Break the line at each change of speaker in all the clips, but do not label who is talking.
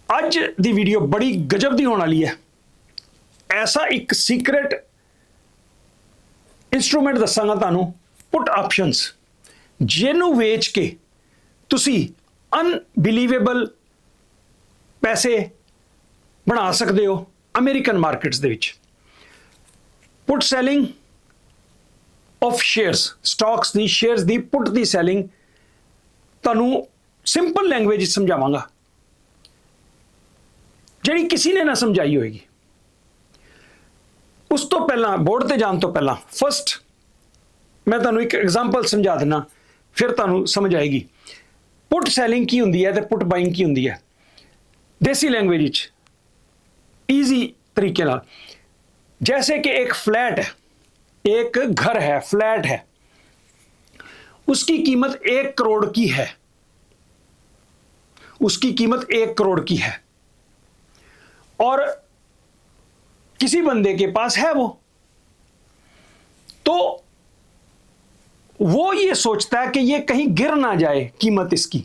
ਅੱਜ ਦੀ ਵੀਡੀਓ ਬੜੀ ਗਜਬ ਦੀ ਹੋਣ ਵਾਲੀ ਹੈ। ਐਸਾ ਇੱਕ ਸੀਕ੍ਰੇਟ ਇੰਸਟਰੂਮੈਂਟ ਦੱਸਾਂਗਾ ਤੁਹਾਨੂੰ, ਪੁੱਟ ਆਪਸ਼ਨਸ, ਜਿਹਨੂੰ ਵੇਚ ਕੇ ਤੁਸੀਂ ਅਨਬਿਲੀਵੇਬਲ ਪੈਸੇ ਬਣਾ ਸਕਦੇ ਹੋ ਅਮਰੀਕਨ ਮਾਰਕੀਟਸ ਦੇ ਵਿੱਚ। ਪੁੱਟ selling of shares, stocks the, shares the put the selling ਤੁਹਾਨੂੰ ਸਿੰਪਲ ਲੈਂਗੁਏਜ ਵਿੱਚ ਸਮਝਾਵਾਂਗਾ, ਜਿਹੜੀ ਕਿਸੇ ਨੇ ਨਾ ਸਮਝਾਈ ਹੋਏਗੀ। ਉਸ ਤੋਂ ਪਹਿਲਾਂ, ਬੋਰਡ ਤੇ ਜਾਣ ਤੋਂ ਪਹਿਲਾਂ ਫਸਟ ਮੈਂ ਤੁਹਾਨੂੰ ਇੱਕ ਐਗਜ਼ਾਮਪਲ ਸਮਝਾ ਦਿੰਦਾ, ਫਿਰ ਤੁਹਾਨੂੰ ਸਮਝ ਆਏਗੀ ਪੁੱਟ ਸੈਲਿੰਗ ਕੀ ਹੁੰਦੀ ਹੈ ਤੇ ਪੁੱਟ ਬਾइंग ਕੀ ਹੁੰਦੀ ਹੈ देसी लैंग्वेज ਵਿੱਚ, ईजी तरीके ਨਾਲ। जैसे कि एक फ्लैट है, एक घर है, फ्लैट है, उसकी कीमत 1 करोड़ की है, उसकी कीमत 1 करोड़ की है और किसी बंदे के पास है वो, तो वो ये सोचता है कि ये कहीं गिर ना जाए कीमत इसकी।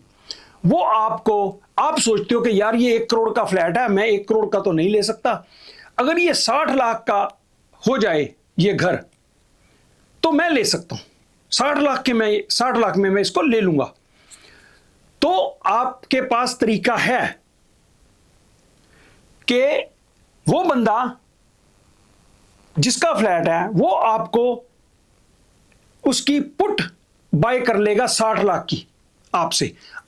वो आपको, आप सोचते हो कि यार ये 1 करोड़ का फ्लैट है, मैं 1 करोड़ का तो नहीं ले सकता, अगर ये 60 लाख का हो जाए ये घर तो मैं ले सकता हूं, 60 लाख में मैं इसको ले लूंगा। तो आपके पास तरीका है कि वो बंदा जिसका फ्लैट है वो आपको उसकी पुट बाय कर लेगा 60 लाख की आपसे,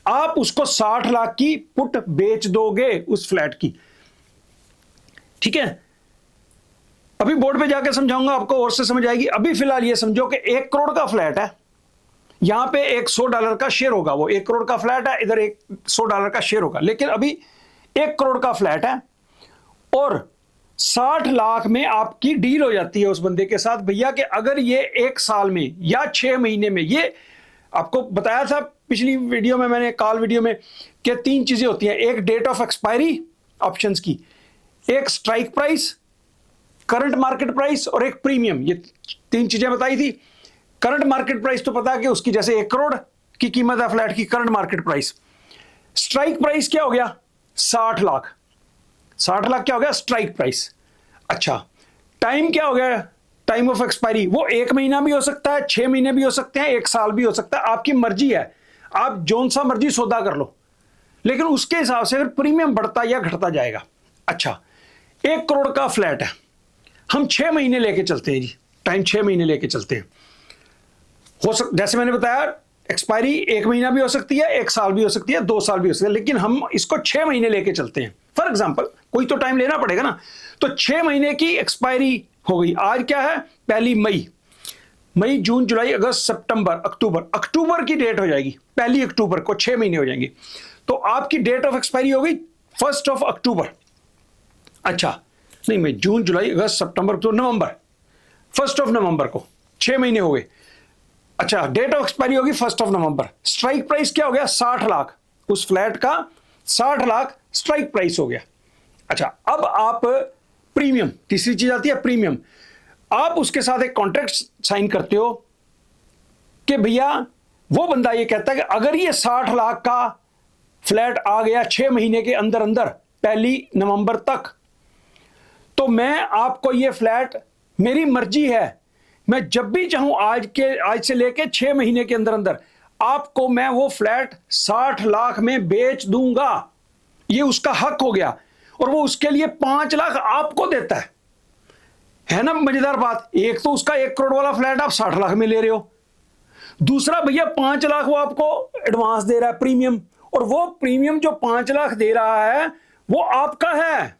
आप उसको 60 लाख की पुट बेच दोगे उस फ्लैट की, ठीक है। अभी बोर्ड पे जाके समझाऊंगा आपको और से समझ आएगी। अभी फिलहाल ये समझो कि 1 करोड़ का फ्लैट है, यहां पे एक $100 का शेयर होगा, वो 1 करोड़ का फ्लैट है, इधर एक $100 का शेयर होगा, लेकिन अभी 1 करोड़ का फ्लैट है और 60 लाख में आपकी डील हो जाती है उस बंदे के साथ, भैया कि अगर ये 1 साल में या 6 महीने में, ये आपको बताया था पिछली वीडियो में मैंने, कॉल वीडियो में, कि 3 चीजें होती हैं, एक डेट ऑफ एक्सपायरी ऑप्शंस की, एक strike price, current market price और एक प्रीमियम, ये 3 चीजें बताई थी। करंट मार्केट प्राइस तो पता है कि उसकी जैसे 1 करोड़ की कीमत है फ्लैट की, current market price. Strike price क्या हो गया? 60 लाख। 60 लाख क्या हो गया? Strike price. अच्छा, टाइम क्या हो गया? टाइम ऑफ एक्सपायरी, वो 1 महीना भी हो सकता है, 6 महीने भी हो सकते हैं, 1 साल भी हो सकता है, आपकी मर्जी है, आप जोन सा मर्जी सौदा कर लो, लेकिन उसके हिसाब से फिर प्रीमियम बढ़ता या घटता जाएगा। अच्छा, 1 करोड़ का फ्लैट है, हम 6 महीने लेके चलते हैं जी, टाइम 6 महीने लेके चलते हैं। जैसे मैंने बताया, एक्सपायरी 1 महीना भी हो सकती है, 1 साल भी हो सकती है, 2 साल भी हो सकती है, लेकिन हम इसको 6 महीने लेके चलते हैं। फॉर एग्जाम्पल, कोई तो टाइम लेना पड़ेगा ना, तो 6 महीने की एक्सपायरी हो गई। आज क्या है? पहली मई, जून, जुलाई, अगस्त, सितंबर, अक्टूबर की डेट हो जाएगी, 1 अक्टूबर को 6 महीने हो जाएंगे, तो आपकी डेट ऑफ एक्सपायरी हो गई 1 अक्टूबर। अच्छा नहीं, मई, जून, जुलाई, अगस्त, सितंबर, तो नवंबर, 1 नवंबर को 6 महीने हो गए। अच्छा, डेट ऑफ एक्सपायरी होगी 1 नवंबर। स्ट्राइक प्राइस क्या हो गया? 60 लाख, उस फ्लैट का 60 लाख स्ट्राइक प्राइस हो गया। अच्छा, अब आप प्रीमियम, तीसरी चीज आती है प्रीमियम। आप उसके साथ एक कॉन्ट्रैक्ट साइन करते हो कि भैया, वो बंदा ये कहता है कि अगर ये 60 लाख का फ्लैट आ गया 6 महीने के अंदर अंदर 1 नवंबर तक, तो मैं आपको ये फ्लैट, मेरी मर्जी है, मैं जब भी चाहूं आज से लेके 6 महीने के अंदर अंदर आपको मैं वो फ्लैट 60 लाख में बेच दूंगा। ये उसका हक हो गया, और वो उसके लिए 5 लाख आपको देता है ना। मजेदार बात, एक तो उसका 1 करोड़ वाला फ्लैट आप 60 लाख में ले रहे हो, दूसरा भैया 5 लाख वो आपको एडवांस दे रहा है, प्रीमियम, और वो प्रीमियम जो 5 लाख दे रहा है वो आपका है,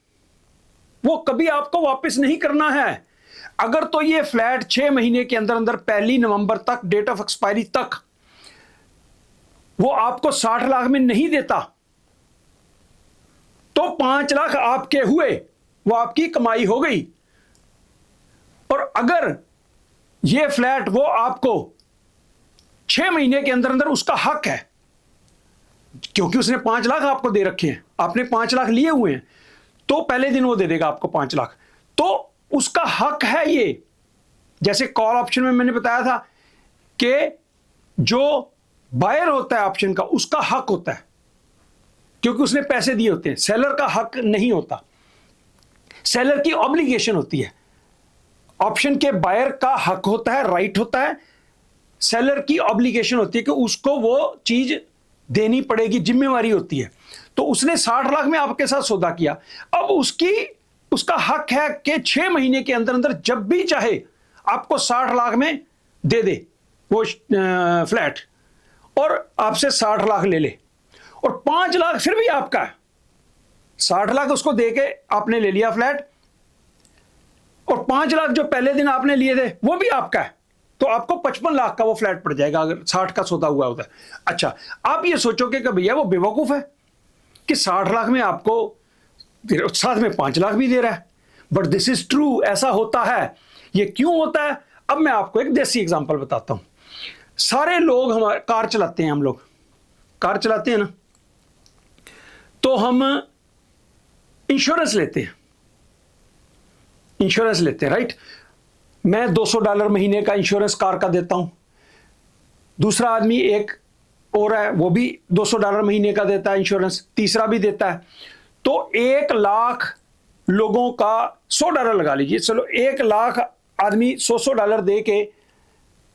वो कभी आपको वापस नहीं करना है। अगर तो ये फ्लैट 6 महीने के अंदर अंदर 1 नवंबर तक, डेट ऑफ एक्सपायरी तक, वो आपको 60 लाख में नहीं देता, तो 5 लाख आपके हुए, वो आपकी कमाई हो गई। और अगर ये फ्लैट वो आपको 6 महीने के अंदर अंदर, उसका हक है, क्योंकि उसने 5 लाख आपको दे रखे हैं, आपने 5 लाख लिए हुए हैं, तो पहले दिन वो दे देगा आपको 5 लाख, तो उसका हक है ये। जैसे कॉल ऑप्शन में मैंने बताया था कि जो बायर होता है ऑप्शन का, उसका हक होता है क्योंकि उसने पैसे दिए होते हैं। सेलर का हक नहीं होता, सेलर की ऑब्लिगेशन होती है। ऑप्शन के बायर का हक होता है, राइट होता है, सेलर की ऑब्लिगेशन होती है कि उसको वो चीज देनी पड़ेगी, जिम्मेवारी होती है। तो उसने 60 लाख में आपके साथ सौदा किया, अब उसका हक है कि 6 महीने के अंदर अंदर जब भी चाहे आपको 60 लाख में दे दे वो फ्लैट, और आपसे 60 लाख ले ले, और 5 लाख फिर भी आपका है। 60 लाख उसको दे के आपने ले लिया फ्लैट, और 5 लाख जो पहले दिन आपने लिए थे वो भी आपका है, तो आपको 55 लाख का वो फ्लैट पड़ जाएगा अगर 60 का सौदा हुआ होता है। अच्छा, आप ये सोचोगे कि भैया वो बेवकूफ है कि 60 लाख में आपको साथ में 5 लाख भी दे रहा है, बट दिस इज ट्रू, ऐसा होता है। ये क्यों होता है? अब मैं आपको एक देसी एग्जांपल बताता हूं। सारे लोग हमारे कार चलाते हैं, हम लोग कार चलाते हैं ना, तो हम इंश्योरेंस लेते हैं, राइट। मैं $200 महीने का इंश्योरेंस कार का देता हूं, दूसरा आदमी एक और है वो भी $200 महीने का देता है इंश्योरेंस, तीसरा भी देता है। तो 1 लाख लोगों का $100 लगा लीजिए, चलो 1 लाख आदमी $100 दे के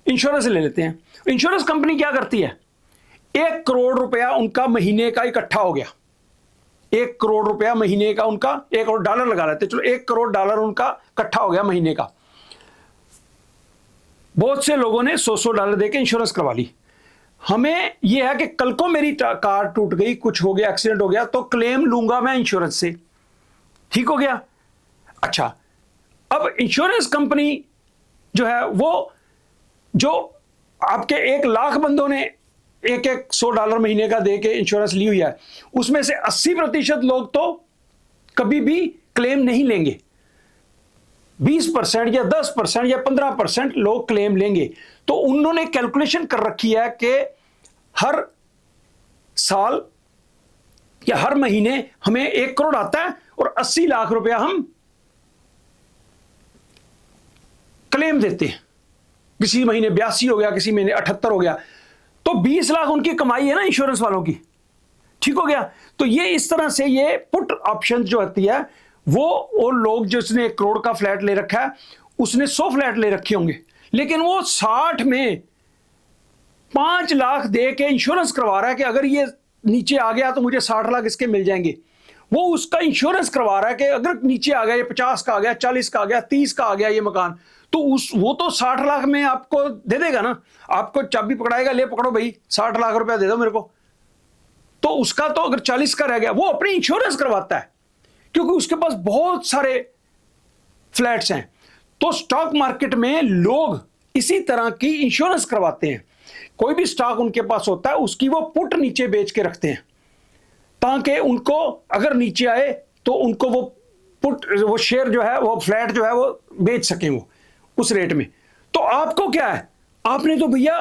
इंश्योरेंस ले लेते हैं। इंश्योरेंस कंपनी क्या करती है? 1 करोड़ रुपया उनका महीने का इकट्ठा हो गया, 1 करोड़ रुपया महीने का उनका, $1 करोड़ लगा लेते, चलो $1 करोड़ उनका इकट्ठा हो गया महीने का। बहुत से लोगों ने $100 देके इंश्योरेंस करवा ली। हमें यह है कि कल को मेरी कार टूट गई, कुछ हो गया, एक्सीडेंट हो गया, तो क्लेम लूंगा मैं इंश्योरेंस से, ठीक हो गया। अच्छा, अब इंश्योरेंस कंपनी जो है वो, जो आपके 1 लाख बंदों ने एक $100 महीने का दे के इंश्योरेंस ली हुई है, उसमें से 80% लोग तो कभी भी क्लेम नहीं लेंगे, 20% या 10% या 15% लोग क्लेम लेंगे। तो उन्होंने कैलकुलेशन कर रखी है कि हर साल या हर महीने हमें 1 करोड़ आता है और 80 लाख रुपया हम क्लेम देते हैं। किसी महीने 82 हो गया, किसी महीने 78 हो गया, तो 20 लाख उनकी कमाई है ना इंश्योरेंस वालों की, ठीक हो गया। तो ये इस तरह से ये पुट ऑप्शन जो होती है वो लोग जिसने 1 करोड़ का फ्लैट ले रखा है उसने 100 फ्लैट ले रखे होंगे, लेकिन वो 60 में 5 लाख दे के इंश्योरेंस करवा रहा है कि अगर ये नीचे आ गया तो मुझे 60 लाख इसके मिल जाएंगे। वो उसका इंश्योरेंस करवा रहा है कि अगर नीचे आ गया, ये 50 का आ गया, 40 का आ गया, 30 का आ गया ये मकान, तो वो तो 60 लाख में आपको दे देगा ना, आपको चाबी पकड़ाएगा, ले पकड़ो भाई 60 लाख रुपया दे दो मेरे को। तो उसका तो अगर 40 का रह गया, वो अपनी इंश्योरेंस करवाता है क्योंकि उसके पास बहुत सारे फ्लैट्स हैं। तो स्टॉक मार्केट में लोग इसी तरह की इंश्योरेंस करवाते हैं। कोई भी स्टॉक उनके पास होता है उसकी वो पुट नीचे बेच के रखते हैं ताकि उनको अगर नीचे आए तो उनको वो पुट, वो शेयर जो है, वो फ्लैट जो है वो बेच सकें वो उस रेट में। तो आपको क्या है, आपने तो भैया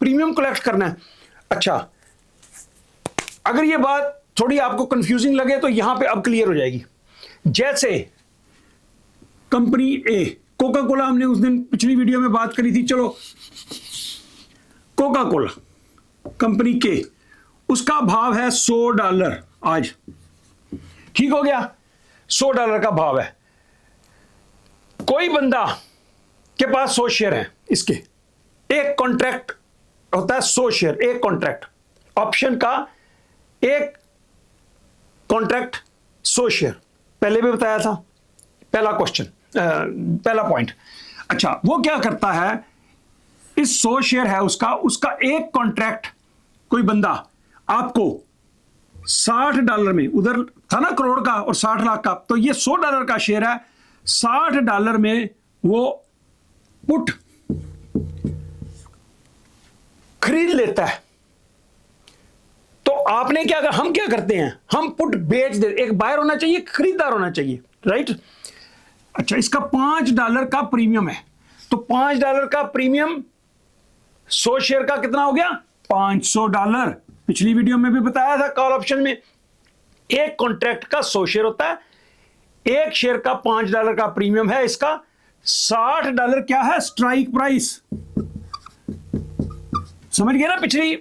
प्रीमियम कलेक्ट करना है। अच्छा, अगर ये बात थोड़ी आपको कंफ्यूजिंग लगे तो यहां पे अब क्लियर हो जाएगी। जैसे कंपनी ए, कोका कोला, हमने उस दिन पिछली वीडियो में बात करी थी, चलो कोका कोला कंपनी के, उसका भाव है $100 आज, ठीक हो गया, $100 का भाव है। कोई बंदा के पास 100 शेयर है, इसके एक कॉन्ट्रैक्ट होता है 100 शेयर, एक कॉन्ट्रैक्ट ऑप्शन का, एक कॉन्ट्रैक्ट 100 शेयर, पहले भी बताया था, पहला क्वेश्चन, पहला पॉइंट। अच्छा, वो क्या करता है, इस 100 शेयर है उसका एक कॉन्ट्रैक्ट, कोई बंदा आपको $60 में, उधर था ना करोड़ का और 60 लाख का, तो ये $100 का शेयर है, $60 में वो पुट खरीद लेता है। तो आपने क्या, हम क्या करते हैं, हम पुट बेच दे, एक बायर होना चाहिए, खरीदार होना चाहिए, राइट। अच्छा, इसका $5 का प्रीमियम है, तो $5 का प्रीमियम 100 शेयर का कितना हो गया, $500। पिछली वीडियो में भी बताया था कॉल ऑप्शन में, एक कॉन्ट्रैक्ट का 100 शेयर होता है, एक शेयर का $5 का प्रीमियम है, इसका $60 क्या है, स्ट्राइक प्राइस। समझ गए ना पिछली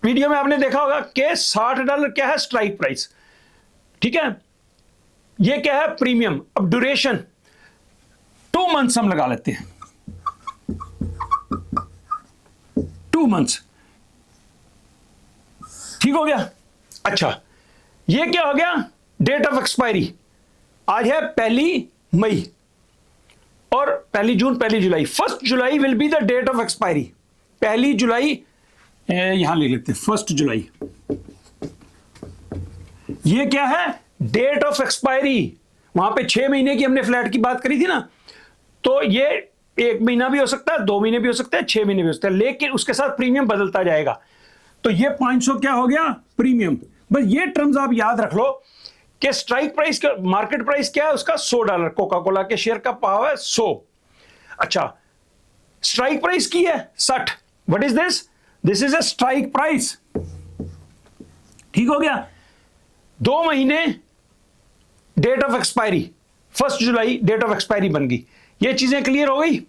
वीडियो में आपने देखा होगा कि $60 क्या है स्ट्राइक प्राइस, ठीक है, ये क्या है प्रीमियम। अब ड्यूरेशन 2 मंथ्स हम लगा लेते हैं, 2 मंथ्स, ठीक हो गया। अच्छा, ये क्या हो गया, डेट ऑफ एक्सपायरी आज है 1 मई और 1 जून 1 जुलाई, 1 July will be the date of expiry. 1 जुलाई यहां ले लेते हैं, 1 जुलाई, ये क्या है डेट ऑफ एक्सपायरी। वहां पे 6 महीने की हमने फ्लैट की बात करी थी ना, तो ये 1 महीना भी हो सकता है, 2 महीने भी हो सकता है, 6 महीने भी हो सकता है, लेकिन उसके साथ प्रीमियम बदलता जाएगा। तो ये 500 क्या हो गया प्रीमियम। बस ये टर्म्स आप याद रख लो कि स्ट्राइक प्राइस का मार्केट प्राइस क्या है उसका $100, कोका कोला के शेयर का भाव है 100। अच्छा, स्ट्राइक प्राइस की है 60। What is this, this is a strike price, ठीक हो गया। 2 महीने डेट ऑफ एक्सपायरी, 1 जुलाई डेट ऑफ एक्सपायरी बन गई। ये चीजें क्लियर हो गई।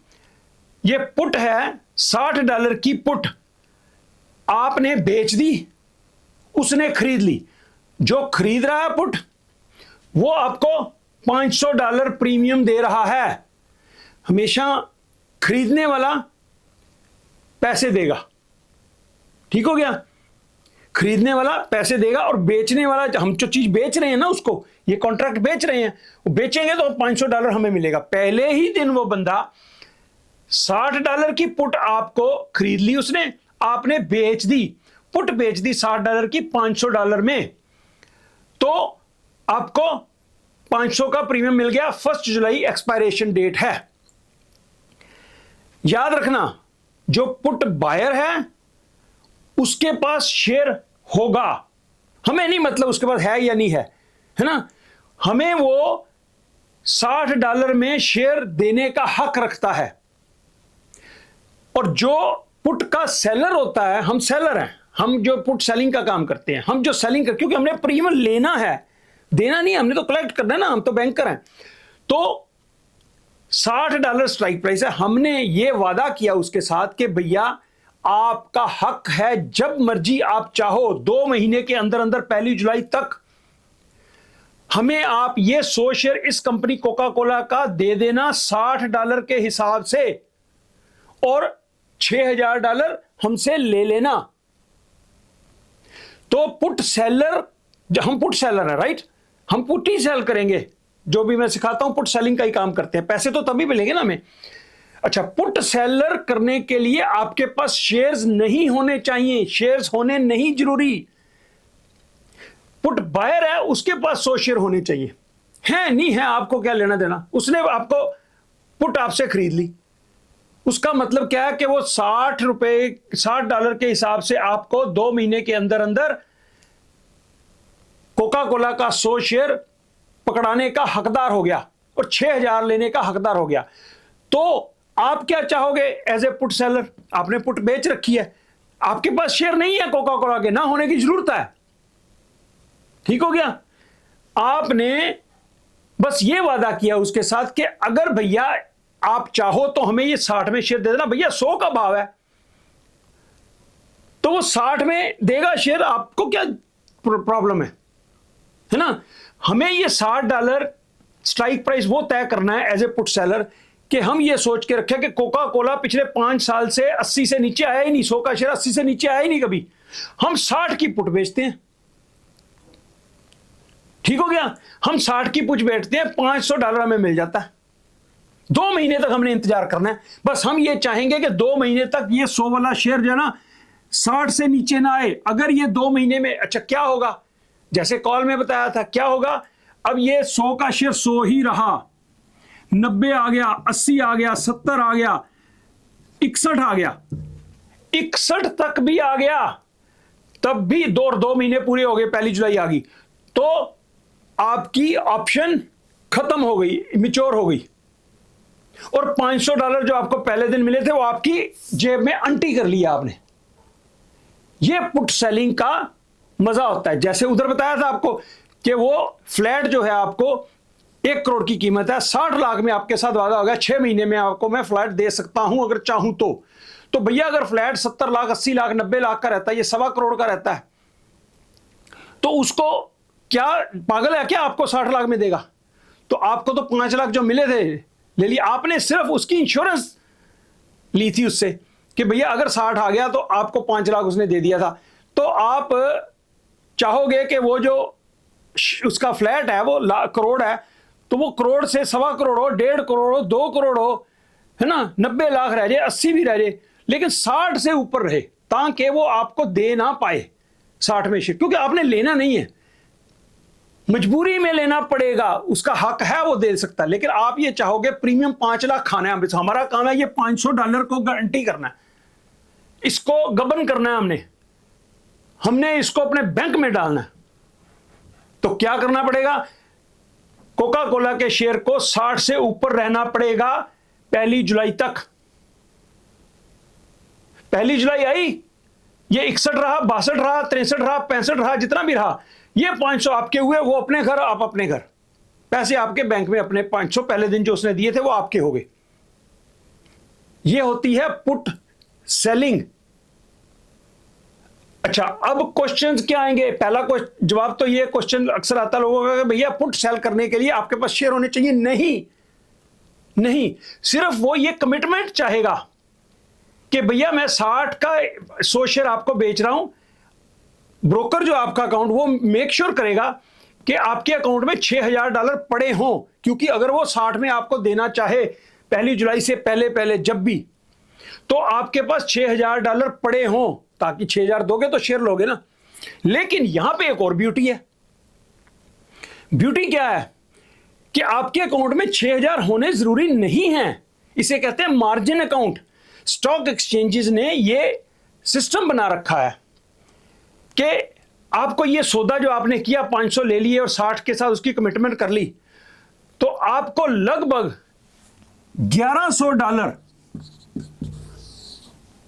ये पुट है $60 की पुट, आपने बेच दी, उसने खरीद ली। जो खरीद रहा है पुट वो आपको $500 प्रीमियम दे रहा है। हमेशा खरीदने वाला पैसे देगा, ठीक हो गया, खरीदने वाला पैसे देगा और बेचने वाला, हम जो चीज बेच रहे हैं ना उसको, ये कॉन्ट्रैक्ट बेच रहे हैं, वो बेचेंगे तो $500 हमें मिलेगा। पहले ही दिन वो बंदा $60 की पुट आपको खरीद ली उसने, आपने बेच दी, पुट बेच दी $60 की $500 में, तो आपको 500 का प्रीमियम मिल गया। 1 जुलाई एक्सपायरेशन डेट है। याद रखना, जो पुट बायर है उसके पास शेयर होगा, हमें नहीं मतलब उसके पास है या नहीं है ना, हमें वो $60 में शेयर देने का हक रखता है। और जो पुट का सेलर होता है, हम सेलर हैं, हम जो पुट सेलिंग का काम करते हैं, हम जो सेलिंग कर, क्योंकि हमने प्रीमियम लेना है, देना नहीं, हमने तो कलेक्ट करना है ना, हम तो बैंकर हैं। तो $60 स्ट्राइक प्राइस है। हमने ये वादा किया उसके साथ कि भैया आपका हक है, जब मर्जी आप चाहो 2 महीने के अंदर अंदर 1 जुलाई तक हमें आप ये 100 शेयर इस कंपनी कोका कोला का दे देना $60 के हिसाब से, और $6000 हमसे ले लेना। तो पुट सेलर, हम पुट सेलर हैं, राइट, हम पुट ही सेल करेंगे। जो भी मैं सिखाता हूं पुट सेलिंग का ही काम करते हैं, पैसे तो तभी मिलेंगे ना हमें। अच्छा, पुट सेलर करने के लिए आपके पास शेयर्स नहीं होने चाहिए, शेयर्स होने नहीं जरूरी। पुट बायर है, उसके पास 100 शेयर होने चाहिए, है नहीं है आपको क्या लेना देना। उसने आपको पुट आपसे खरीद ली, उसका मतलब क्या है कि वो $60 के हिसाब से आपको 2 महीने के अंदर अंदर कोका कोला का 100 शेयर पकड़ाने का हकदार हो गया और 6000 लेने का हकदार हो गया। तो आप क्या चाहोगे एज ए पुट सेलर, आपने पुट बेच रखी है, आपके पास शेयर नहीं है कोका कोला के, ना होने की जरूरत है, ठीक हो गया। आपने बस ये वादा किया उसके साथ कि अगर भैया आप चाहो तो हमें ये 60 में शेयर दे देना, भैया 100 का भाव है तो वो 60 में देगा शेयर, आपको क्या प्रॉब्लम है ना। हमें ये $60 स्ट्राइक प्राइस वो तय करना है एज ए पुट सेलर कि हम ये सोच के रखें कि कोका कोला पिछले 5 साल से 80 से नीचे आया ही नहीं, 100 का शेयर 80 से नीचे आया ही नहीं कभी, हम 60 की पुट बेचते हैं, ठीक हो गया। हम 60 की पुट बेचते हैं, $500 हमें मिल जाता है। 2 महीने तक हमने इंतजार करना है, बस हम ये चाहेंगे कि 2 महीने तक ये 100 वाला शेयर जो है ना 60 से नीचे ना आए। अगर ये 2 महीने में, अच्छा क्या होगा, जैसे कॉल में बताया था क्या होगा, अब ये 100 का शेयर 100 ही रहा, 90 आ गया, 80 आ गया, 70 आ गया, 61 आ गया, 61 तक भी आ गया, तब भी 2 महीने पूरे हो गए, 1 जुलाई आ गई, तो आपकी ऑप्शन खत्म हो गई, मिच्योर हो गई, और $500 जो आपको पहले दिन मिले थे वो आपकी जेब में अंटी कर लिया आपने। ये पुट सेलिंग का मजा होता है। जैसे उधर बताया था आपको कि वो फ्लैट जो है आपको 1 करोड़ की कीमत है, 60 लाख में आपके साथ वादा होगा 6 महीने में आपको मैं फ्लैट दे सकता हूं अगर चाहूं तो तो भैया अगर फ्लैट 70 लाख 80 लाख 90 लाख का रहता है, ये 1.25 करोड़ का रहता है, तो उसको क्या पागल है क्या आपको 60 लाख में देगा? तो आपको तो 5 लाख जो मिले थे ले लिया आपने, सिर्फ उसकी इंश्योरेंस ली थी उससे कि भैया अगर 60 आ गया तो आपको 5 लाख उसने दे दिया था। तो आप चाहोगे कि वो जो उसका फ्लैट है वो करोड़ है, तो वो करोड़ से 1.25 करोड़ हो, 1.5 करोड़ हो, 2 करोड़ हो, है ना, 90 लाख रह जाए, 80 भी रह जाए, लेकिन 60 से ऊपर रहे ताकि वो आपको दे ना पाए 60 में शेयर, क्योंकि आपने लेना नहीं है, मजबूरी में लेना पड़ेगा, उसका हक है वो दे सकता है। लेकिन आप ये चाहोगे प्रीमियम 5 लाख खाना है, हमारा काम है ये $500 को गारंटी करना है, इसको गबन करना है, हमने इसको अपने बैंक में डालना है। तो क्या करना पड़ेगा? कोका कोला के शेयर को 60 से ऊपर रहना पड़ेगा 1 जुलाई तक। 1 जुलाई आई, ये 61 रहा, 62 रहा, 63 रहा, 65 रहा, जितना भी रहा, ये 500 आपके हुए, वो अपने घर, आप अपने घर, पैसे आपके बैंक में अपने 500 पहले दिन जो उसने दिए थे वो आपके हो गए। ये होती है पुट सेलिंग। अच्छा, अब क्वेश्चंस क्या आएंगे? पहला जवाब तो ये क्वेश्चन अक्सर आता लोगों का कि भैया पुट सेल करने के लिए आपके पास शेयर होने चाहिए। नहीं, सिर्फ वो ये कमिटमेंट चाहेगा कि भैया मैं 60 का 100 शेयर आपको बेच रहा हूं। ब्रोकर जो आपका अकाउंट, वो मेक श्योर करेगा कि आपके अकाउंट में $6000 पड़े हों, क्योंकि अगर वो 60 में आपको देना चाहे 1 जुलाई से पहले जब भी, तो आपके पास $6000 पड़े हों, ताकि 6000 दोगे तो शेयर लोगे ना। लेकिन यहां पे एक और ब्यूटी है। ब्यूटी क्या है कि आपके अकाउंट में 6000 होने जरूरी नहीं है, इसे कहते हैं मार्जिन अकाउंट। स्टॉक एक्सचेंजेस ने ये सिस्टम बना रखा है कि आपको ये सौदा जो आपने किया 500 ले लिए और 60 के साथ उसकी कमिटमेंट कर ली, तो आपको लगभग $1100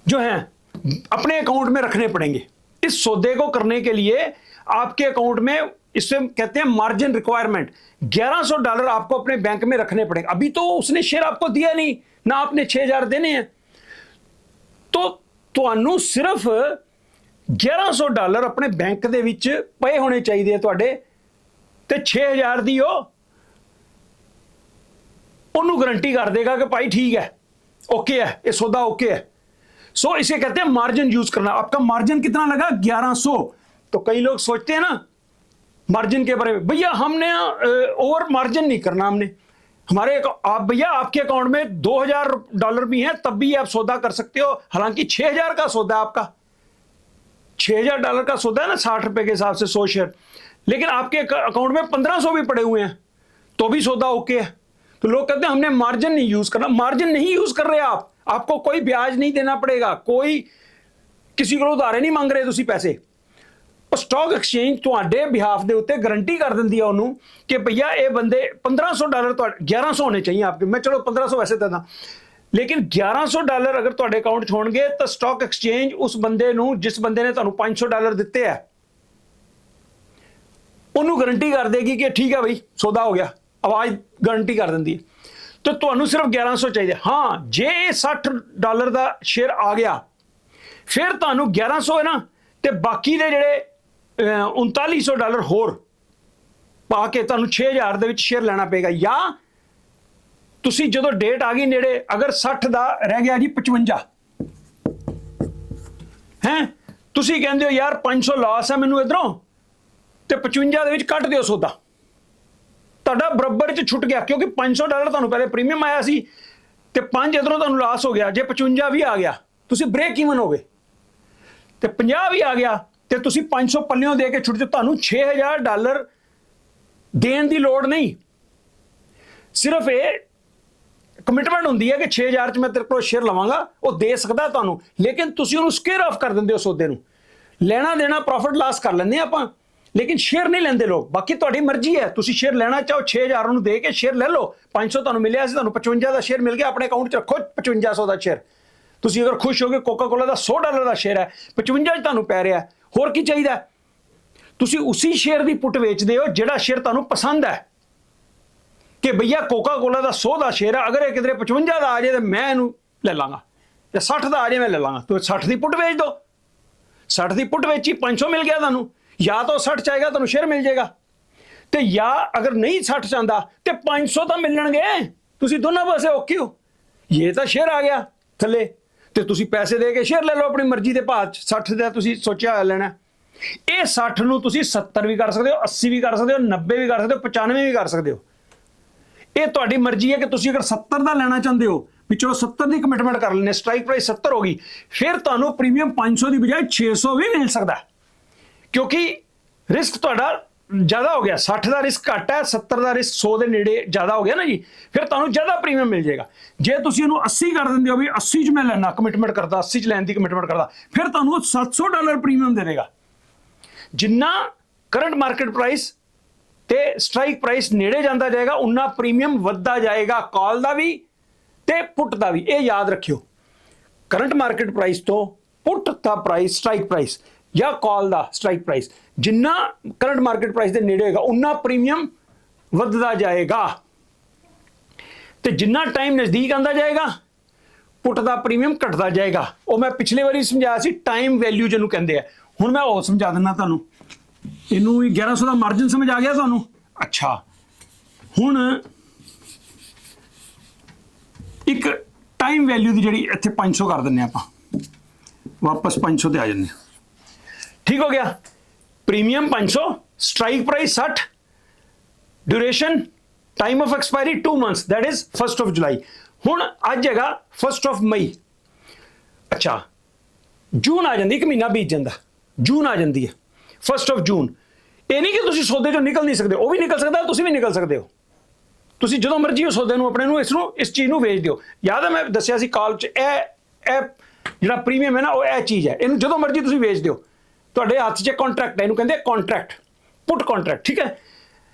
जो हैं अपने अकाउंट में रखने पड़ेंगे। इस सौदे को करने के लिए आपके अकाउंट में, इसे कहते हैं मार्जिन रिक्वायरमेंट, $1100 आपको अपने बैंक में रखने पड़ेंगे। अभी तो उसने शेयर आपको दिया नहीं ना, आपने 6000 देने हैं, तो ਤੁਹਾਨੂੰ सिर्फ $1100 अपने बैंक ਦੇ ਵਿੱਚ ਪਏ ਹੋਣੇ ਚਾਹੀਦੇ ਤੁਹਾਡੇ, ਤੇ 6000 ਦੀ ਉਹਨੂੰ गारंटी कर देगा कि भाई ठीक है, ओके है, ये सौदा ओके है। सो इसे कहते हैं मार्जिन यूज करना। आपका मार्जिन कितना लगा? 1100। तो कई लोग सोचते हैं ना मार्जिन के बारे में, भैया हमने ओवर मार्जिन नहीं करना, हमने हमारे आप भैया आपके अकाउंट में $2000 भी हैं, तब भी आप सौदा कर सकते हो। हालांकि 6000 का सौदा है आपका, $6000 का सौदा है ना, 60 रुपए के हिसाब से 100 शेयर, लेकिन आपके अकाउंट में 1500 भी पड़े हुए हैं, तो भी सौदा ओके है। तो लोग कहते हैं हमने मार्जिन नहीं यूज करना। मार्जिन नहीं यूज कर रहे आप, आपको कोई ब्याज नहीं देना पड़ेगा, कोई किसी को उधारे नहीं मांग रहे ਤੁਸੀਂ पैसे। स्टॉक एक्सचेंज ਤੁਹਾਡੇ ਬਿਹਾਫ ਦੇ ਉੱਤੇ गारंटी कर ਦਿੰਦੀ है ਉਹਨੂੰ कि भैया ये बंदे $1500 तो 1100 होने चाहिए आपके, मैं चलो 1500 वैसे देना, लेकिन $1100 अगर ਤੁਹਾਡੇ अकाउंट ਚ ਹੋਣਗੇ ਤਾਂ स्टॉक एक्सचेंज उस बंदे ਨੂੰ, जिस बंदे ने ਤੁਹਾਨੂੰ $500 ਦਿੱਤੇ ਹੈ, ਉਹਨੂੰ गारंटी कर देगी कि ठीक है भाई सौदा हो गया, आवाज गारंटी कर ਦਿੰਦੀ है। तो ਤੁਹਾਨੂੰ सिर्फ 1100 चाहिए। हाँ, जे $60 ਦਾ शेयर आ गया, फिर ਤੁਹਾਨੂੰ 1100 है ना, ਤੇ ਬਾਕੀ ਦੇ ਜਿਹੜੇ $3900 ਹੋਰ ਪਾ ਕੇ ਤੁਹਾਨੂੰ 6000 ਦੇ ਵਿੱਚ ਸ਼ੇਅਰ ਲੈਣਾ ਪਏਗਾ। ਜਾਂ ਤੁਸੀਂ ਜਦੋਂ ਡੇਟ ਆ ਗਈ ਨੇੜੇ, ਅਗਰ 60 ਦਾ ਰਹਿ ਗਿਆ ਜੀ 55 ਹੈ, ਤੁਸੀਂ ਕਹਿੰਦੇ ਹੋ ਯਾਰ 500 ਲਾਸ ਹੈ ਮੈਨੂੰ ਇਧਰੋਂ, ਤੇ 55 ਦੇ ਵਿੱਚ ਕੱਟ ਦਿਓ ਸੌਦਾ, ਤੁਹਾਡਾ ਬਰਾਬਰ ਚ ਛੁੱਟ ਗਿਆ, ਕਿਉਂਕਿ $500 ਤੁਹਾਨੂੰ ਪਹਿਲੇ ਪ੍ਰੀਮੀਅਮ ਆਇਆ ਸੀ ਤੇ 5 ਇਧਰੋਂ ਤੁਹਾਨੂੰ ਲਾਸ ਹੋ ਗਿਆ। ਜੇ 55 ਵੀ ਆ ਗਿਆ ਤੁਸੀਂ ਬ੍ਰੇਕ ਈਵਨ ਹੋ ਗਏ, ਤੇ 50 ਵੀ ਆ ਗਿਆ ਤੇ ਤੁਸੀਂ 500 ਪੱਲਿਓਂ ਦੇ ਕੇ ਛੁੱਟ ਜਾਓ। ਤੁਹਾਨੂੰ $6000 ਦੇਣ ਦੀ ਲੋੜ ਨਹੀਂ, ਸਿਰਫ ਇਹ ਕਮਿਟਮੈਂਟ ਹੁੰਦੀ ਹੈ ਕਿ 6000 ਚ ਮੈਂ ਤੇਰੇ ਕੋਲ ਸ਼ੇਅਰ ਲਵਾਂਗਾ, ਉਹ ਦੇ ਸਕਦਾ ਤੁਹਾਨੂੰ, ਲੇਕਿਨ ਤੁਸੀਂ ਉਹਨੂੰ ਸਕੇਅਰ ਆਫ ਕਰ ਦਿੰਦੇ ਹੋ ਸੌਦੇ ਨੂੰ। ਲੈਣਾ ਦੇਣਾ ਪ੍ਰੋਫਿਟ ਲਾਸ ਕਰ ਲੈਂਦੇ ਆਪਾਂ, लेकिन शेयर नहीं लेंदे लोग। बाकी ਤੁਹਾਡੀ ਮਰਜ਼ੀ ਹੈ, ਤੁਸੀਂ ਸ਼ੇਅਰ ਲੈਣਾ ਚਾਹੋ 6000 ਉਹਨੂੰ ਦੇ ਕੇ ਸ਼ੇਅਰ ਲੈ ਲਓ। 500 ਤੁਹਾਨੂੰ ਮਿਲਿਆ ਸੀ, ਤੁਹਾਨੂੰ 55 ਦਾ ਸ਼ੇਅਰ ਮਿਲ ਗਿਆ, ਆਪਣੇ ਅਕਾਊਂਟ 'ਚ ਰੱਖੋ 5500 ਦਾ ਸ਼ੇਅਰ। ਤੁਸੀਂ ਅਗਰ ਖੁਸ਼ ਹੋਗੇ, ਕੋਕਾ ਕੋਲਾ ਦਾ $100 ਦਾ ਸ਼ੇਅਰ ਹੈ, 55 'ਚ ਤੁਹਾਨੂੰ ਪੈ ਰਿਹਾ, ਹੋਰ ਕੀ ਚਾਹੀਦਾ? ਤੁਸੀਂ ਉਸੇ ਸ਼ੇਅਰ ਦੀ ਪੁੱਟ ਵੇਚਦੇ ਹੋ ਜਿਹੜਾ ਸ਼ੇਅਰ ਤੁਹਾਨੂੰ ਪਸੰਦ ਹੈ, ਕਿ ਭਈਆ ਕੋਕਾ ਕੋਲਾ ਦਾ 100 ਦਾ ਸ਼ੇਅਰ ਹੈ, ਅਗਰ ਇਹ ਕਿਧਰੇ 55 ਦਾ ਆ ਜਾਏ ਤਾਂ ਮੈਂ ਇਹਨੂੰ ਲੈ ਲਾਂਗਾ। ਜਾਂ 60 ਦਾ ਆ ਜੇ ਮੈਂ ਲੈ ਲਾਂਗਾ, ਤੂੰ 60 ਦੀ ਪੁੱਟ ਵੇਚ ਦੋ, 60 ਦੀ ਪੁੱਟ ਵੇਚੀ 500 ਮਿਲ ਗਿਆ ਤੁਹਾਨੂੰ, ਜਾਂ ਤਾਂ 60 ਚ ਆਏਗਾ ਤੁਹਾਨੂੰ ਸ਼ੇਅਰ ਮਿਲ ਜਾਏਗਾ, ਤੇ ਜਾਂ ਅਗਰ ਨਹੀਂ 60 ਚ ਆਂਦਾ ਤੇ 500 ਤਾਂ ਮਿਲਣਗੇ, ਤੁਸੀਂ ਦੋਨਾਂ ਪਾਸੇ ਔਖੇ ਹੋ। ਇਹ ਤਾਂ ਸ਼ੇਅਰ ਆ ਗਿਆ ਥੱਲੇ ਤੇ ਤੁਸੀਂ ਪੈਸੇ ਦੇ ਕੇ ਸ਼ੇਅਰ ਲੈ ਲਓ ਆਪਣੀ ਮਰਜ਼ੀ ਦੇ ਭਾਅ 'ਚ, 60 ਦਾ ਤੁਸੀਂ ਸੋਚਿਆ ਹੋਇਆ ਲੈਣਾ। ਇਹ 60 ਨੂੰ ਤੁਸੀਂ 70 ਵੀ ਕਰ ਸਕਦੇ ਹੋ, 80 ਵੀ ਕਰ ਸਕਦੇ ਹੋ, 90 ਵੀ ਕਰ ਸਕਦੇ ਹੋ, 95 ਵੀ ਕਰ ਸਕਦੇ ਹੋ। ਇਹ ਤੁਹਾਡੀ ਮਰਜ਼ੀ ਹੈ ਕਿ ਤੁਸੀਂ ਅਗਰ 70 ਦਾ ਲੈਣਾ ਚਾਹੁੰਦੇ ਹੋ ਵੀ ਚਲੋ 70 ਦੀ ਕਮਿਟਮੈਂਟ ਕਰ ਲੈਣੇ, ਸਟ੍ਰਾਈਕ ਪ੍ਰਾਈਸ 70 ਹੋ ਗਈ, ਫਿਰ ਤੁਹਾਨੂੰ ਪ੍ਰੀਮੀਅਮ 500 ਦੀ ਬਜਾਏ 600 ਵੀ ਮਿਲ ਸਕਦਾ, ਕਿਉਂਕਿ ਰਿਸਕ ਤੁਹਾਡਾ ਜ਼ਿਆਦਾ ਹੋ ਗਿਆ। 60 ਦਾ ਰਿਸਕ ਘੱਟ ਹੈ, 70 ਦਾ ਰਿਸਕ 100 ਦੇ ਨੇੜੇ ਜ਼ਿਆਦਾ ਹੋ ਗਿਆ ਨਾ ਜੀ, ਫਿਰ ਤੁਹਾਨੂੰ ਜ਼ਿਆਦਾ ਪ੍ਰੀਮੀਅਮ ਮਿਲ ਜਾਏਗਾ। ਜੇ ਤੁਸੀਂ ਇਹਨੂੰ 80 ਕਰ ਦਿੰਦੇ ਹੋ ਵੀ 80 ਚ ਮੈਂ ਲੈਣਾ ਕਮਿਟਮੈਂਟ ਕਰਦਾ, 80 ਚ ਲੈਣ ਦੀ ਕਮਿਟਮੈਂਟ ਕਰਦਾ, ਫਿਰ ਤੁਹਾਨੂੰ ਉਹ $700 ਪ੍ਰੀਮੀਅਮ ਦੇ ਦੇਗਾ। ਜਿੰਨਾ ਕਰੰਟ ਮਾਰਕੀਟ ਪ੍ਰਾਈਸ ਤੇ ਸਟ੍ਰਾਈਕ ਪ੍ਰਾਈਸ ਨੇੜੇ ਜਾਂਦਾ ਜਾਏਗਾ, ਉਨਾ ਪ੍ਰੀਮੀਅਮ ਵੱਧਦਾ ਜਾਏਗਾ, ਕਾਲ ਦਾ ਵੀ ਤੇ ਪੁੱਟ ਦਾ ਵੀ। ਇਹ ਯਾਦ ਰੱਖਿਓ, ਕਰੰਟ ਮਾਰਕੀਟ ਪ੍ਰਾਈਸ ਤੋਂ ਪੁੱਟ ਦਾ ਪ੍ਰਾਈਸ ਸਟ੍ਰਾਈਕ ਪ੍ਰਾਈਸ ਜਾਂ ਕਾਲ ਦਾ ਸਟ੍ਰਾਈਕ ਪ੍ਰਾਈਸ ਜਿੰਨਾ ਕਰੰਟ ਮਾਰਕੀਟ ਪ੍ਰਾਈਸ ਦੇ ਨੇੜੇ ਹੋਏਗਾ, ਉਨਾ ਪ੍ਰੀਮੀਅਮ ਵੱਧਦਾ ਜਾਏਗਾ, ਤੇ ਜਿੰਨਾ ਟਾਈਮ ਨਜ਼ਦੀਕ ਆਂਦਾ ਜਾਏਗਾ ਪੁੱਟ ਦਾ ਪ੍ਰੀਮੀਅਮ ਘਟਦਾ ਜਾਏਗਾ। ਉਹ ਮੈਂ ਪਿਛਲੇ ਵਾਰੀ ਸਮਝਾਇਆ ਸੀ, ਟਾਈਮ ਵੈਲਿਊ ਜਿਹਨੂੰ ਕਹਿੰਦੇ ਆ। ਹੁਣ ਮੈਂ ਉਹ ਸਮਝਾ ਦਿੰਦਾ ਤੁਹਾਨੂੰ, ਇਹਨੂੰ ਵੀ 1100 ਦਾ ਮਾਰਜਨ ਸਮਝ ਆ ਗਿਆ ਤੁਹਾਨੂੰ? ਅੱਛਾ, ਹੁਣ ਇੱਕ ਟਾਈਮ ਵੈਲਿਊ ਦੀ ਜਿਹੜੀ ਇੱਥੇ 500 ਕਰ ਦਿੰਨੇ ਆਪਾਂ, ਵਾਪਸ 500 ਤੇ ਆ ਜਾਂਦੇ, ਠੀਕ ਹੋ ਗਿਆ। Premium 500, strike price 60, duration time of expiry 2 months, that is 1st of July। ਹੁਣ ਅੱਜ ਹੈਗਾ 1st of May। ਅੱਛਾ, ਜੂਨ ਆ ਜਾਂਦੀ, ਇੱਕ ਮਹੀਨਾ ਬੀਤ ਜਾਂਦਾ, ਜੂਨ ਆ ਜਾਂਦੀ ਹੈ 1st of June। ਇਹ ਨਹੀਂ ਕਿ ਤੁਸੀਂ ਸੌਦੇ ਚੋਂ ਨਿਕਲ ਨਹੀਂ ਸਕਦੇ, ਉਹ ਵੀ ਨਿਕਲ ਸਕਦਾ, ਤੁਸੀਂ ਵੀ ਨਿਕਲ ਸਕਦੇ ਹੋ। ਤੁਸੀਂ ਜਦੋਂ ਮਰਜ਼ੀ ਉਹ ਸੌਦੇ ਨੂੰ ਆਪਣੇ ਨੂੰ ਇਸ ਚੀਜ਼ ਨੂੰ ਵੇਚ ਦਿਓ। ਯਾਦ ਹੈ ਮੈਂ ਦੱਸਿਆ ਸੀ ਕਾਲ 'ਚ, ਇਹ ਜਿਹੜਾ ਪ੍ਰੀਮੀਅਮ ਹੈ ਨਾ, ਉਹ ਇਹ ਚੀਜ਼ ਹੈ, ਇਹਨੂੰ ਜਦੋਂ ਮਰਜ਼ੀ ਤੁਸੀਂ ਵੇਚ ਦਿਓ, ਤੁਹਾਡੇ ਹੱਥ 'ਚ ਕੰਟਰੈਕਟ ਹੈ, ਇਹਨੂੰ ਕਹਿੰਦੇ ਕੰਟਰੈਕਟ, ਪੁੱਟ ਕੰਟਰੈਕਟ, ਠੀਕ ਹੈ।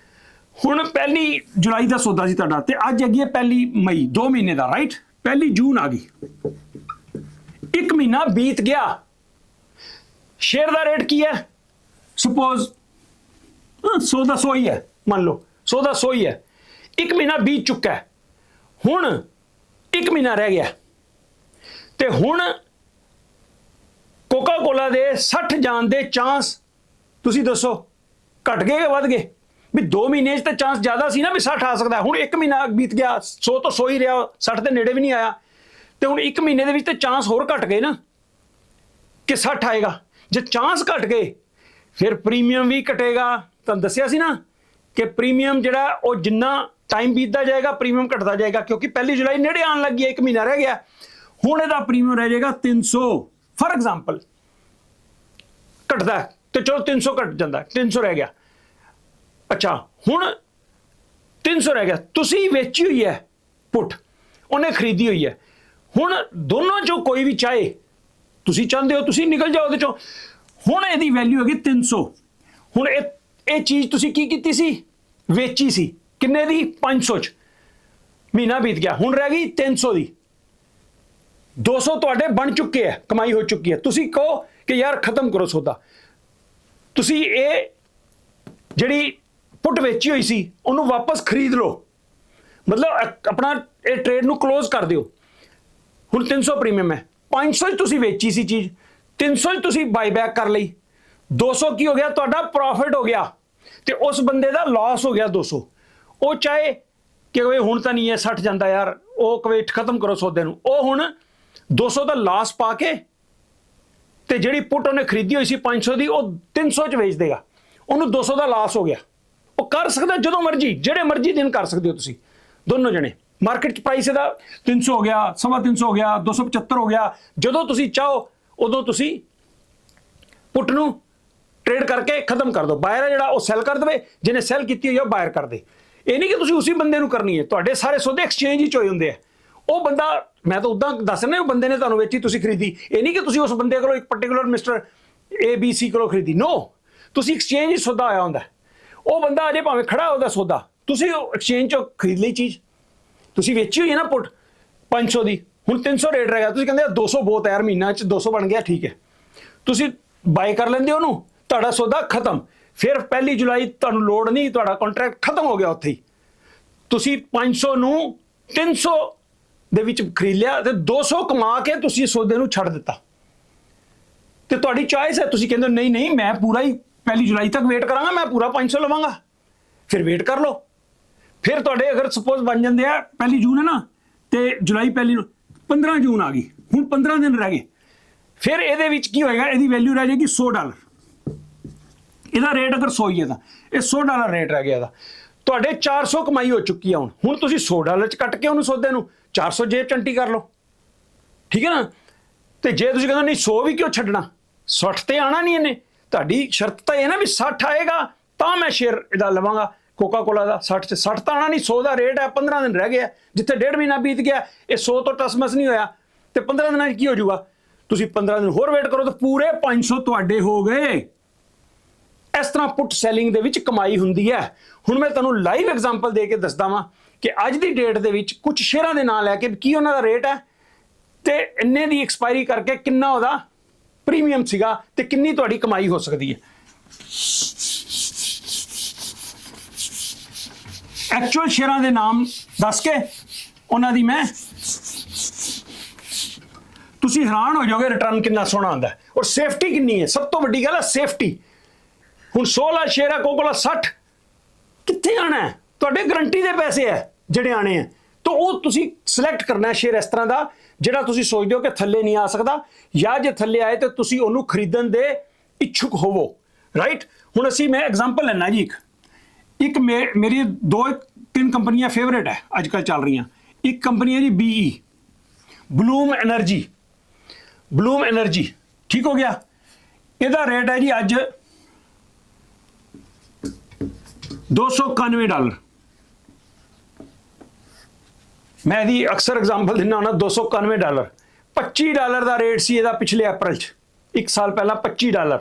ਹੁਣ 1 ਜੁਲਾਈ ਦਾ ਸੌਦਾ ਸੀ ਤੁਹਾਡਾ, ਤੇ ਅੱਜ ਹੈਗੀ ਹੈ 1 ਮਈ, 2 ਮਹੀਨੇ ਦਾ, ਰਾਈਟ। 1 ਜੂਨ ਆ ਗਈ, 1 ਮਹੀਨਾ ਬੀਤ ਗਿਆ। ਸ਼ੇਅਰ ਦਾ ਰੇਟ ਕੀ ਹੈ? ਸਪੋਜ਼ 100 ਦਾ 100 ਹੀ ਹੈ, ਮੰਨ ਲਓ 100 ਦਾ 100 ਹੀ ਹੈ। 1 ਮਹੀਨਾ ਬੀਤ ਚੁੱਕਾ ਹੈ, ਹੁਣ 1 ਮਹੀਨਾ ਰਹਿ ਗਿਆ, ਤੇ ਹੁਣ ਕੋਕਾ ਕੋਲਾ ਦੇ 60 ਜਾਣ ਦੇ ਚਾਂਸ ਤੁਸੀਂ ਦੱਸੋ ਘਟ ਗਏ ਕਿ ਵੱਧ ਗਏ? ਵੀ 2 ਮਹੀਨੇ 'ਚ ਤਾਂ ਚਾਂਸ ਜ਼ਿਆਦਾ ਸੀ ਨਾ ਵੀ 60 ਆ ਸਕਦਾ, ਹੁਣ 1 ਮਹੀਨਾ ਬੀਤ ਗਿਆ, 100 ਤੋਂ 100 ਹੀ ਰਿਹਾ, 60 ਦੇ ਨੇੜੇ ਵੀ ਨਹੀਂ ਆਇਆ, ਤੇ ਹੁਣ 1 ਮਹੀਨੇ ਦੇ ਵਿੱਚ ਤੇ ਚਾਂਸ ਹੋਰ ਘਟ ਗਏ ਨਾ ਕਿ 60 ਆਏਗਾ। ਜੇ ਚਾਂਸ ਘਟ ਗਏ ਫਿਰ ਪ੍ਰੀਮੀਅਮ ਵੀ ਘਟੇਗਾ। ਤੁਹਾਨੂੰ ਦੱਸਿਆ ਸੀ ਨਾ ਕਿ ਪ੍ਰੀਮੀਅਮ ਜਿਹੜਾ ਉਹ ਜਿੰਨਾ ਟਾਈਮ ਬੀਤਦਾ ਜਾਏਗਾ ਪ੍ਰੀਮੀਅਮ ਘਟਦਾ ਜਾਏਗਾ, ਕਿਉਂਕਿ 1 ਜੁਲਾਈ ਨੇੜੇ ਆਉਣ ਲੱਗੀ ਹੈ, 1 ਮਹੀਨਾ ਰਹਿ ਗਿਆ। ਹੁਣ ਇਹਦਾ ਪ੍ਰੀਮੀਅਮ ਰਹਿ ਜਾਏਗਾ 300 ਫॉर एग्जांपल, ਘਟਦਾ ਤੇ ਚਲੋ 300 ਘਟ ਜਾਂਦਾ, 300 ਰਹਿ ਗਿਆ। ਅੱਛਾ, ਹੁਣ 300 ਰਹਿ ਗਿਆ, ਤੁਸੀਂ ਵੇਚੀ ਹੋਈ ਹੈ ਪੁੱਟ, ਉਹਨੇ ਖਰੀਦੀ ਹੋਈ ਹੈ। ਹੁਣ ਦੋਨੋਂ ਚੋਂ ਕੋਈ ਵੀ ਚਾਹੇ, ਤੁਸੀਂ ਚਾਹੁੰਦੇ ਹੋ ਤੁਸੀਂ ਨਿਕਲ ਜਾਓ ਉਹਦੇ ਚੋਂ। ਹੁਣ ਇਹਦੀ ਵੈਲਿਊ ਹੈਗੀ 300। ਹੁਣ ਇਹ ਚੀਜ਼ ਤੁਸੀਂ ਕੀ ਕੀਤੀ ਸੀ? ਵੇਚੀ ਸੀ, ਕਿੰਨੇ ਦੀ? 500 ਚ। ਮਹੀਨਾ ਬੀਤ ਗਿਆ, ਹੁਣ ਰਹਿ ਗਈ 300 ਦੀ। 200 ਤੁਹਾਡੇ ਬਣ ਚੁੱਕੇ ਹੈ, ਕਮਾਈ ਹੋ ਚੁੱਕੀ ਹੈ। ਤੁਸੀਂ ਕਹੋ ਕਿ ਯਾਰ ਖਤਮ ਕਰੋ ਸੌਦਾ, ਤੁਸੀਂ ਇਹ ਜਿਹੜੀ ਪੁੱਟ ਵੇਚੀ ਹੋਈ ਸੀ ਉਹਨੂੰ ਵਾਪਸ ਖਰੀਦ ਲਓ, ਮਤਲਬ ਆਪਣਾ ਇਹ ਟ੍ਰੇਡ ਨੂੰ ਕਲੋਜ਼ ਕਰ ਦਿਓ। ਹੁਣ 300 ਪ੍ਰੀਮੀਅਮ ਹੈ, 500 ਚ ਤੁਸੀਂ ਵੇਚੀ ਸੀ ਚੀਜ਼, 300 ਚ ਤੁਸੀਂ ਬਾਈਬੈਕ ਕਰ ਲਈ, 200 ਕੀ ਹੋ ਗਿਆ? ਤੁਹਾਡਾ ਪ੍ਰੋਫਿਟ ਹੋ ਗਿਆ, ਤੇ ਉਸ ਬੰਦੇ ਦਾ ਲਾਸ ਹੋ ਗਿਆ 200। ਉਹ ਚਾਹੇ ਕਿ ਹੁਣ ਤਾਂ ਨਹੀਂ ਹੈ 60 ਜਾਂਦਾ ਯਾਰ, ਉਹ ਕਵੇ ਖਤਮ ਕਰੋ ਸੌਦੇ ਨੂੰ, ਉਹ ਹੁਣ 200 ਦਾ ਲਾਸ ਪਾ ਕੇ ਤੇ ਜਿਹੜੀ ਪੁੱਟ ਉਹਨੇ ਖਰੀਦੀ ਹੋਈ ਸੀ 500 ਦੀ, ਉਹ 300 ਚ ਵੇਚ ਦੇਗਾ, ਉਹਨੂੰ 200 ਦਾ ਲਾਸ ਹੋ ਗਿਆ। ਉਹ ਕਰ ਸਕਦਾ ਜਦੋਂ ਮਰਜੀ, ਜਿਹੜੇ ਮਰਜੀ ਦਿਨ ਕਰ ਸਕਦੇ ਹੋ ਤੁਸੀਂ ਦੋਨੋਂ ਜਣੇ। ਮਾਰਕੀਟ 'ਚ ਪ੍ਰਾਈਸ ਇਹਦਾ 300 ਹੋ ਗਿਆ, 350 ਹੋ ਗਿਆ, 275 ਹੋ ਗਿਆ, ਜਦੋਂ ਤੁਸੀਂ ਚਾਹੋ ਉਦੋਂ ਤੁਸੀਂ ਪੁੱਟ ਨੂੰ ਟ੍ਰੇਡ ਕਰਕੇ ਖਤਮ ਕਰ ਦਿਓ। ਬਾਇਰ ਹੈ ਜਿਹੜਾ ਉਹ ਸੈਲ ਕਰ ਦੇਵੇ, ਜਿਹਨੇ ਸੈਲ ਕੀਤੀ ਹੋਈ ਹੈ ਉਹ ਬਾਇਰ ਕਰ ਦੇ। ਇਹ ਨਹੀਂ ਕਿ ਤੁਸੀਂ ਉਸੇ ਬੰਦੇ ਨੂੰ ਕਰਨੀ ਹੈ, ਤੁਹਾਡੇ ਸਾਰੇ ਸੌਦੇ ਐਕਸਚੇਂਜ ਹੀ ਹੋਏ ਹੁੰਦੇ ਆ। ਉਹ ਬੰਦਾ, ਮੈਂ ਤਾਂ ਉਦਾਂ ਦੱਸ ਰਿਹਾ, ਉਹ ਬੰਦੇ ਨੇ ਤੁਹਾਨੂੰ ਵੇਚੀ, ਤੁਸੀਂ ਖਰੀਦੀ। ਇਹ ਨਹੀਂ ਕਿ ਤੁਸੀਂ ਉਸ ਬੰਦੇ ਕੋਲੋਂ ਇੱਕ ਪਾਰਟਿਕੂਲਰ ਮਿਸਟਰ ABC ਕੋਲੋਂ ਖਰੀਦੀ, ਨੋ, ਤੁਸੀਂ ਐਕਸਚੇਂਜ ਹੀ ਸੌਦਾ ਆਇਆ ਹੁੰਦਾ। ਉਹ ਬੰਦਾ ਅਜੇ ਭਾਵੇਂ ਖੜਾ ਉਹਦਾ ਸੌਦਾ, ਤੁਸੀਂ ਐਕਸਚੇਂਜ ਚੋਂ ਖਰੀਦ ਲਈ ਚੀਜ਼, ਤੁਸੀਂ ਵੇਚੀ ਹੋਈ ਹੈ ਨਾ ਪੁੱਟ 500 ਦੀ, ਹੁਣ 300 ਰੇਟ ਰਹਿ ਗਿਆ, ਤੁਸੀਂ ਕਹਿੰਦੇ 200 ਬਹੁਤ ਹੈ ਯਾਰ, ਮਹੀਨਾ 'ਚ 200 ਬਣ ਗਿਆ, ਠੀਕ ਹੈ, ਤੁਸੀਂ ਬਾਈ ਕਰ ਲੈਂਦੇ ਉਹਨੂੰ, ਤੁਹਾਡਾ ਸੌਦਾ ਖਤਮ। ਫਿਰ 1 ਜੁਲਾਈ ਤੁਹਾਨੂੰ ਲੋੜ ਨਹੀਂ, ਤੁਹਾਡਾ ਕੰਟਰੈਕਟ ਖਤਮ ਹੋ ਗਿਆ ਉੱਥੇ ਹੀ। ਤੁਸੀਂ 500 ਨੂੰ 300 ਦੇ ਵਿੱਚ ਖਰੀਦ ਲਿਆ ਤੇ 200 ਕਮਾ ਕੇ ਤੁਸੀਂ ਇਸ ਸੌਦੇ ਨੂੰ ਛੱਡ ਦਿੱਤਾ ਤੇ ਤੁਹਾਡੀ ਚॉइस ਹੈ। ਤੁਸੀਂ ਕਹਿੰਦੇ ਨਹੀਂ ਨਹੀਂ ਮੈਂ ਪੂਰਾ ਹੀ 1 ਜੁਲਾਈ ਤੱਕ ਵੇਟ ਕਰਾਂਗਾ, ਮੈਂ ਪੂਰਾ 500 ਲਵਾਂਗਾ। ਫਿਰ ਵੇਟ ਕਰ ਲਓ। ਫਿਰ ਤੁਹਾਡੇ ਅਗਰ ਸਪੋਜ਼ ਬਣ ਜਾਂਦੇ ਆ 1 ਜੂਨ ਹੈ ਨਾ ਤੇ ਜੁਲਾਈ 1 ਨੂੰ 15 ਜੂਨ ਆ ਗਈ, ਹੁਣ 15 ਦਿਨ ਰਹਿ ਗਏ। ਫਿਰ ਇਹਦੇ ਵਿੱਚ ਕੀ ਹੋਏਗਾ, ਇਹਦੀ ਵੈਲਿਊ ਰਹਿ ਜਾਏਗੀ $100। ਇਹਦਾ ਰੇਟ ਅਗਰ 100 ਹੀ ਹੈ ਤਾਂ ਇਹ $100 ਰੇਟ ਰਹਿ ਗਿਆ ਇਹਦਾ। ਤੁਹਾਡੇ 400 ਕਮਾਈ ਹੋ ਚੁੱਕੀ ਆ। ਹੁਣ ਤੁਸੀਂ $100 ਚ ਕੱਟ ਕੇ ਉਹਨੂੰ ਸੌਦੇ ਨੂੰ 400 ਜੇਬ ਚੰਟੀ ਕਰ ਲਓ, ਠੀਕ ਹੈ ਨਾ। ਤੇ ਜੇ ਤੁਸੀਂ ਕਹਿੰਦੇ ਨਹੀਂ 100 ਵੀ ਕਿਉਂ ਛੱਡਣਾ, 60 ਤੇ ਆਣਾ ਨਹੀਂ ਇਹਨੇ। ਤੁਹਾਡੀ ਸ਼ਰਤ ਤਾਂ ਇਹ ਨਾ ਵੀ 60 ਆਏਗਾ ਤਾਂ ਮੈਂ ਸ਼ੇਅਰ ਇਹਦਾ ਲਵਾਂਗਾ ਕੋਕਾ ਕੋਲਾ ਦਾ। 60 ਚ 60 ਤਾਂ ਆਣਾ ਨਹੀਂ। 100 ਦਾ ਰੇਟ ਹੈ, 15 ਦਿਨ ਰਹਿ ਗਏ, ਜਿੱਥੇ 1.5 ਮਹੀਨਾ ਬੀਤ ਗਿਆ। ਇਹ 100 ਤੋਂ ਟਸਮਸ ਨਹੀਂ ਹੋਇਆ ਤੇ 15 ਦਿਨਾਂ ਚ ਕੀ ਹੋ ਜਾਊਗਾ। ਤੁਸੀਂ 15 ਦਿਨ ਹੋਰ ਵੇਟ ਕਰੋ ਤਾਂ ਪੂਰੇ 500 ਤੁਹਾਡੇ ਹੋ ਗਏ। ਇਸ ਤਰ੍ਹਾਂ ਪੁੱਟ ਸੈਲਿੰਗ ਦੇ ਵਿੱਚ ਕਮਾਈ ਹੁੰਦੀ ਹੈ। ਹੁਣ ਮੈਂ ਤੁਹਾਨੂੰ ਲਾਈਵ ਐਗਜ਼ਾਮਪਲ ਦੇ ਕੇ ਦੱਸਦਾ ਵਾਂ ਕਿ ਅੱਜ ਦੀ ਡੇਟ ਦੇ ਵਿੱਚ ਕੁਝ ਸ਼ੇਅਰਾਂ ਦੇ ਨਾਂ ਲੈ ਕੇ ਕੀ ਉਹਨਾਂ ਦਾ ਰੇਟ ਹੈ ਤੇ ਇੰਨੇ ਦੀ ਐਕਸਪਾਇਰੀ ਕਰਕੇ ਕਿੰਨਾ ਉਹਦਾ ਪ੍ਰੀਮੀਅਮ ਸੀਗਾ ਤੇ ਕਿੰਨੀ ਤੁਹਾਡੀ ਕਮਾਈ ਹੋ ਸਕਦੀ ਹੈ। ਐਕਚੁਅਲ ਸ਼ੇਅਰਾਂ ਦੇ ਨਾਮ ਦੱਸ ਕੇ ਉਹਨਾਂ ਦੀ ਮੈਂ ਤੁਸੀਂ ਹੈਰਾਨ ਹੋ ਜਾਓਗੇ ਰਿਟਰਨ ਕਿੰਨਾ ਸੋਹਣਾ ਆਉਂਦਾ ਔਰ ਸੇਫਟੀ ਕਿੰਨੀ ਹੈ। ਸਭ ਤੋਂ ਵੱਡੀ ਗੱਲ ਹੈ ਸੇਫਟੀ। ਹੁਣ 16 ਸ਼ੇਅਰ ਹੈ ਕੋਕੋਲਾ 60 ਕਿੱਥੇ ਆਣਾ ਹੈ, ਤੁਹਾਡੇ ਗਰੰਟੀ ਦੇ ਪੈਸੇ ਹੈ ਜਿਹੜੇ ਆਣੇ ਹੈ। ਤਾਂ ਉਹ ਤੁਸੀਂ ਸਿਲੈਕਟ ਕਰਨਾ ਸ਼ੇਅਰ ਇਸ ਤਰ੍ਹਾਂ ਦਾ ਜਿਹੜਾ ਤੁਸੀਂ ਸੋਚਦੇ ਹੋ ਕਿ ਥੱਲੇ ਨਹੀਂ ਆ ਸਕਦਾ, ਜਾਂ ਜੇ ਥੱਲੇ ਆਏ ਤਾਂ ਤੁਸੀਂ ਉਹਨੂੰ ਖਰੀਦਣ ਦੇ ਇੱਛੁਕ ਹੋਵੋ, ਰਾਈਟ। ਹੁਣ ਅਸੀਂ ਮੈਂ ਐਗਜ਼ਾਮਪਲ ਲੈਣਾ ਜੀ। ਇੱਕ ਮੇਰੀ 2-3 ਕੰਪਨੀਆਂ ਫੇਵਰੇਟ ਹੈ ਅੱਜ ਕੱਲ੍ਹ ਚੱਲ ਰਹੀਆਂ। ਇੱਕ ਕੰਪਨੀ ਹੈ ਜੀ BE, bloom energy. Bloom energy ਠੀਕ ਹੋ ਗਿਆ। ਇਹਦਾ ਰੇਟ ਹੈ ਜੀ ਅੱਜ $291। ਮੈਂ ਇਹਦੀ ਅਕਸਰ ਐਗਜ਼ਾਮਪਲ ਦਿੰਦਾ ਹੁੰਦਾ। $291 $25 ਦਾ ਰੇਟ ਸੀ ਇਹਦਾ ਪਿਛਲੇ ਅਪ੍ਰੈਲ 'ਚ, 1 ਸਾਲ ਪਹਿਲਾਂ $25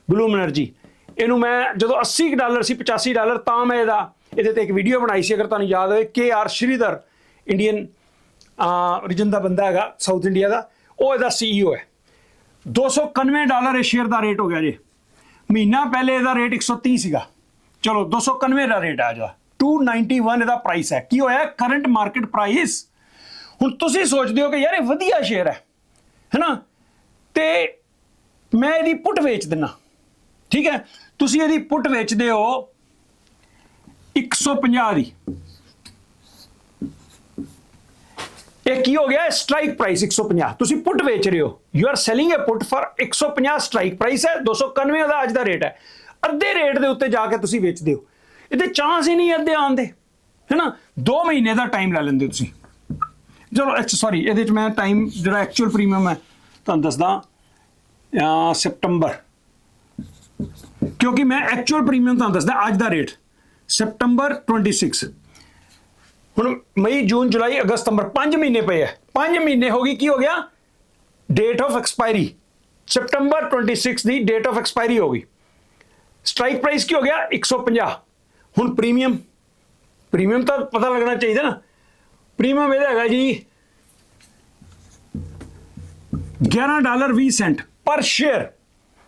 ਬਲੂਮ ਐਨਰਜੀ। ਇਹਨੂੰ ਮੈਂ ਜਦੋਂ $80 ਸੀ, $85 ਤਾਂ ਮੈਂ ਇਹਦੇ ਤੇ ਇੱਕ ਵੀਡੀਓ ਬਣਾਈ ਸੀ। ਅਗਰ ਤੁਹਾਨੂੰ ਯਾਦ ਹੋਵੇ KR ਸ਼੍ਰੀਧਰ ਇੰਡੀਅਨ ਰੀਜਨ ਦਾ ਬੰਦਾ ਹੈਗਾ, ਸਾਊਥ ਇੰਡੀਆ ਦਾ, ਉਹ ਇਹਦਾ CEO ਹੈ। $291 ਇਹ ਸ਼ੇਅਰ ਦਾ ਰੇਟ ਹੋ ਗਿਆ ਜੀ। ਮਹੀਨਾ ਪਹਿਲੇ ਇਹਦਾ ਰੇਟ 130 ਸੀਗਾ, ਚਲੋ 291 ਦਾ ਰੇਟ ਆ ਜਾ 291 ਇਹਦਾ ਪ੍ਰਾਈਸ ਹੈ। ਕੀ ਹੋਇਆ ਕਰੰਟ ਮਾਰਕੀਟ ਪ੍ਰਾਈਸ। ਹੁਣ ਤੁਸੀਂ ਸੋਚਦੇ ਹੋ ਕਿ ਯਾਰ ਇਹ ਵਧੀਆ ਸ਼ੇਅਰ ਹੈ ਨਾ, ਤੇ ਮੈਂ ਇਹਦੀ ਪੁੱਟ ਵੇਚ ਦਿੰਨਾ, ਠੀਕ ਹੈ। ਤੁਸੀਂ ਇਹਦੀ ਪੁੱਟ ਵੇਚਦੇ ਹੋ 150 ਦੀ। ਇਹ ਕੀ ਹੋ ਗਿਆ ਸਟ੍ਰਾਈਕ ਪ੍ਰਾਈਸ 150। ਤੁਸੀਂ ਪੁੱਟ ਵੇਚ ਰਹੇ ਹੋ, you are selling a put for 150 strike price ਹੈ। 291 ਦਾ ਅੱਜ ਦਾ ਰੇਟ ਹੈ। ਅੱਧੇ ਰੇਟ ਦੇ ਉੱਤੇ ਜਾ ਕੇ ਤੁਸੀਂ ਵੇਚਦੇ ਹੋ। ਇਹਦੇ ਚਾਂਸ ਹੀ ਨਹੀਂ ਅੱਧੇ ਆਉਣ ਦੇ, ਹੈ ਨਾ। 2 ਮਹੀਨੇ ਦਾ ਟਾਈਮ ਲੈ ਲੈਂਦੇ ਹੋ ਤੁਸੀਂ। ਚਲੋ ਸੌਰੀ, ਇਹਦੇ 'ਚ ਮੈਂ ਟਾਈਮ ਜਿਹੜਾ ਐਕਚੁਅਲ ਪ੍ਰੀਮੀਅਮ ਹੈ ਤੁਹਾਨੂੰ ਦੱਸਦਾ ਸੈਪਟੰਬਰ, ਕਿਉਂਕਿ ਮੈਂ ਐਕਚੁਅਲ ਪ੍ਰੀਮੀਅਮ ਤੁਹਾਨੂੰ ਦੱਸਦਾ ਅੱਜ ਦਾ ਰੇਟ ਸੈਪਟੰਬਰ 26। ਹੁਣ ਮਈ, ਜੂਨ, ਜੁਲਾਈ, ਅਗਸਤ, ਸਤੰਬਰ 5 ਮਹੀਨੇ ਪਏ ਹੈ। 5 ਮਹੀਨੇ ਹੋ ਗਈ। ਕੀ ਹੋ ਗਿਆ date of expiry September 26 the date of expiry ਹੋ ਗਈ। ਸਟ੍ਰਾਈਕ ਪ੍ਰਾਈਸ ਕੀ ਹੋ ਗਿਆ 150। ਹੁਣ ਪ੍ਰੀਮੀਅਮ ਤਾਂ ਪਤਾ ਲੱਗਣਾ ਚਾਹੀਦਾ ਨਾ। ਪ੍ਰੀਮੀਅਮ ਇਹਦਾ ਹੈਗਾ ਜੀ $11.20 ਪਰ ਸ਼ੇਅਰ,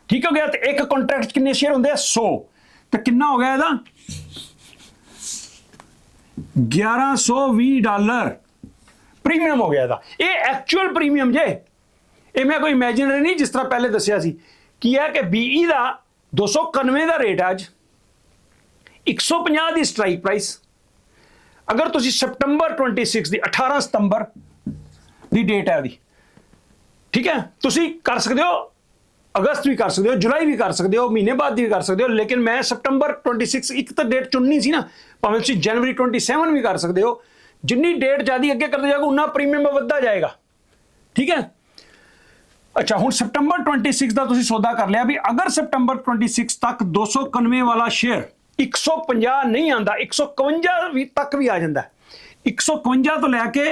ਠੀਕ ਹੋ ਗਿਆ। ਤੇ ਇੱਕ ਕੰਟਰੈਕਟ ਕਿੰਨੇ ਸ਼ੇਅਰ ਹੁੰਦੇ ਆ 100, ਤੇ ਕਿੰਨਾ ਹੋ ਗਿਆ ਇਹਦਾ $1120 ਪ੍ਰੀਮੀਅਮ ਹੋ ਗਿਆ ਇਹਦਾ। ਇਹ ਐਕਚੁਅਲ ਪ੍ਰੀਮੀਅਮ ਜੇ, ਇਹ ਮੈਂ ਕੋਈ ਇਮੇਜਿਨਰੀ ਨਹੀਂ ਜਿਸ ਤਰ੍ਹਾਂ ਪਹਿਲੇ ਦੱਸਿਆ ਸੀ। ਕੀ ਹੈ ਕਿ BE ਦਾ 291 ਦਾ ਰੇਟ ਹੈ ਅੱਜ, 150 ਦੀ ਸਟ੍ਰਾਈਕ ਪ੍ਰਾਈਸ। ਅਗਰ ਤੁਸੀਂ ਸੈਪਟੰਬਰ 26 ਦੀ 18 ਸਤੰਬਰ ਦੀ ਡੇਟ ਹੈ ਉਹਦੀ, ਠੀਕ ਹੈ। ਤੁਸੀਂ ਕਰ ਸਕਦੇ ਹੋ ਅਗਸਤ ਵੀ ਕਰ ਸਕਦੇ ਹੋ, ਜੁਲਾਈ ਵੀ ਕਰ ਸਕਦੇ ਹੋ, ਮਹੀਨੇ ਬਾਅਦ ਵੀ ਕਰ ਸਕਦੇ ਹੋ। ਲੇਕਿਨ ਮੈਂ ਸੈਪਟੰਬਰ 26 ਇੱਕ ਤਾਂ ਡੇਟ ਚੁਣਨੀ ਸੀ ਨਾ, ਭਾਵੇਂ ਤੁਸੀਂ ਜਨਵਰੀ 27 ਵੀ ਕਰ ਸਕਦੇ ਹੋ। ਜਿੰਨੀ ਡੇਟ ਜ਼ਿਆਦਾ ਅੱਗੇ ਕਰਦੇ ਜਾਓਗੇ ਉਨਾ ਪ੍ਰੀਮੀਅਮ ਵੱਧਦਾ ਜਾਏਗਾ, ਠੀਕ ਹੈ। ਅੱਛਾ, ਹੁਣ ਸੈਪਟੰਬਰ 26 ਦਾ ਤੁਸੀਂ ਸੌਦਾ ਕਰ ਲਿਆ ਵੀ ਅਗਰ ਸੈਪਟੰਬਰ 26 ਤੱਕ 291 ਵਾਲਾ ਸ਼ੇਅਰ 150 ਨਹੀਂ ਆਂਦਾ, 151 ਵੀ ਤੱਕ ਵੀ ਆ ਜਾਂਦਾ। 151 ਤੋਂ ਲੈ ਕੇ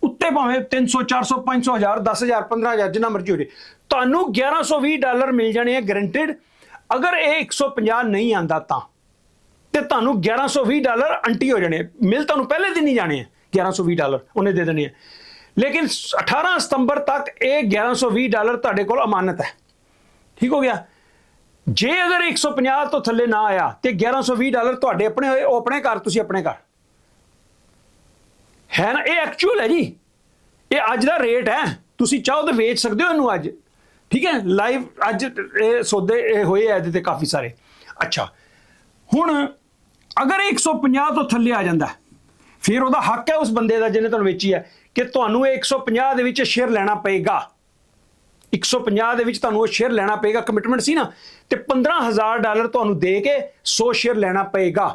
ਉੱਤੇ ਭਾਵੇਂ 300, 400, 500, 1000, 10,000, 15,000 ਜਿੰਨਾ ਮਰਜ਼ੀ ਹੋ ਜੇ, ਤੁਹਾਨੂੰ $1120 ਮਿਲ ਜਾਣੇ ਆ ਗਰੰਟਿਡ। ਅਗਰ ਇਹ 150 ਨਹੀਂ ਆਂਦਾ ਤਾਂ ਤੇ ਤੁਹਾਨੂੰ $1120 ਅੰਟੀ ਹੋ ਜਾਣੇ। ਮਿਲ ਤੁਹਾਨੂੰ ਪਹਿਲੇ ਦਿਨ ਹੀ ਜਾਣੇ ਆ $1120 ਉਹਨੇ ਦੇ ਦੇਣੇ ਆ। ਲੇਕਿਨ 18 ਸਤੰਬਰ ਤੱਕ ਇਹ $1120 ਤੁਹਾਡੇ ਕੋਲ ਅਮਾਨਤ ਹੈ, ਠੀਕ ਹੋ ਗਿਆ। ਜੇ ਅਗਰ 150 ਤੋਂ ਥੱਲੇ ਨਾ ਆਇਆ ਤੇ $1120 ਤੁਹਾਡੇ ਆਪਣੇ ਹੋਏ, ਉਹ ਆਪਣੇ ਘਰ, ਤੁਸੀਂ ਆਪਣੇ ਘਰ, ਹੈ ਨਾ। ਇਹ ਐਕਚੁਅਲ ਹੈ ਜੀ, ये अज का रेट है, तुसी चाहो तो बेच सकते हो इनू अज, ठीक है। लाइव अज सौदे होए ਇਹਦੇ ਤੇ काफ़ी सारे। अच्छा हुण अगर 150 तो थल्ले आ जाता फिर ਉਹਦਾ हक है उस बंदे का जिन्हें तुहानूं वेची है कि तुहानूं 150 ਦੇ ਵਿੱਚ शेयर लेना पेगा, 150 ਦੇ ਵਿੱਚ ਤੁਹਾਨੂੰ ਉਹ शेयर लेना पेगा, कमिटमेंट सी ना, तो $15,000 ਤੁਹਾਨੂੰ दे के 100 शेयर लेना पेगा,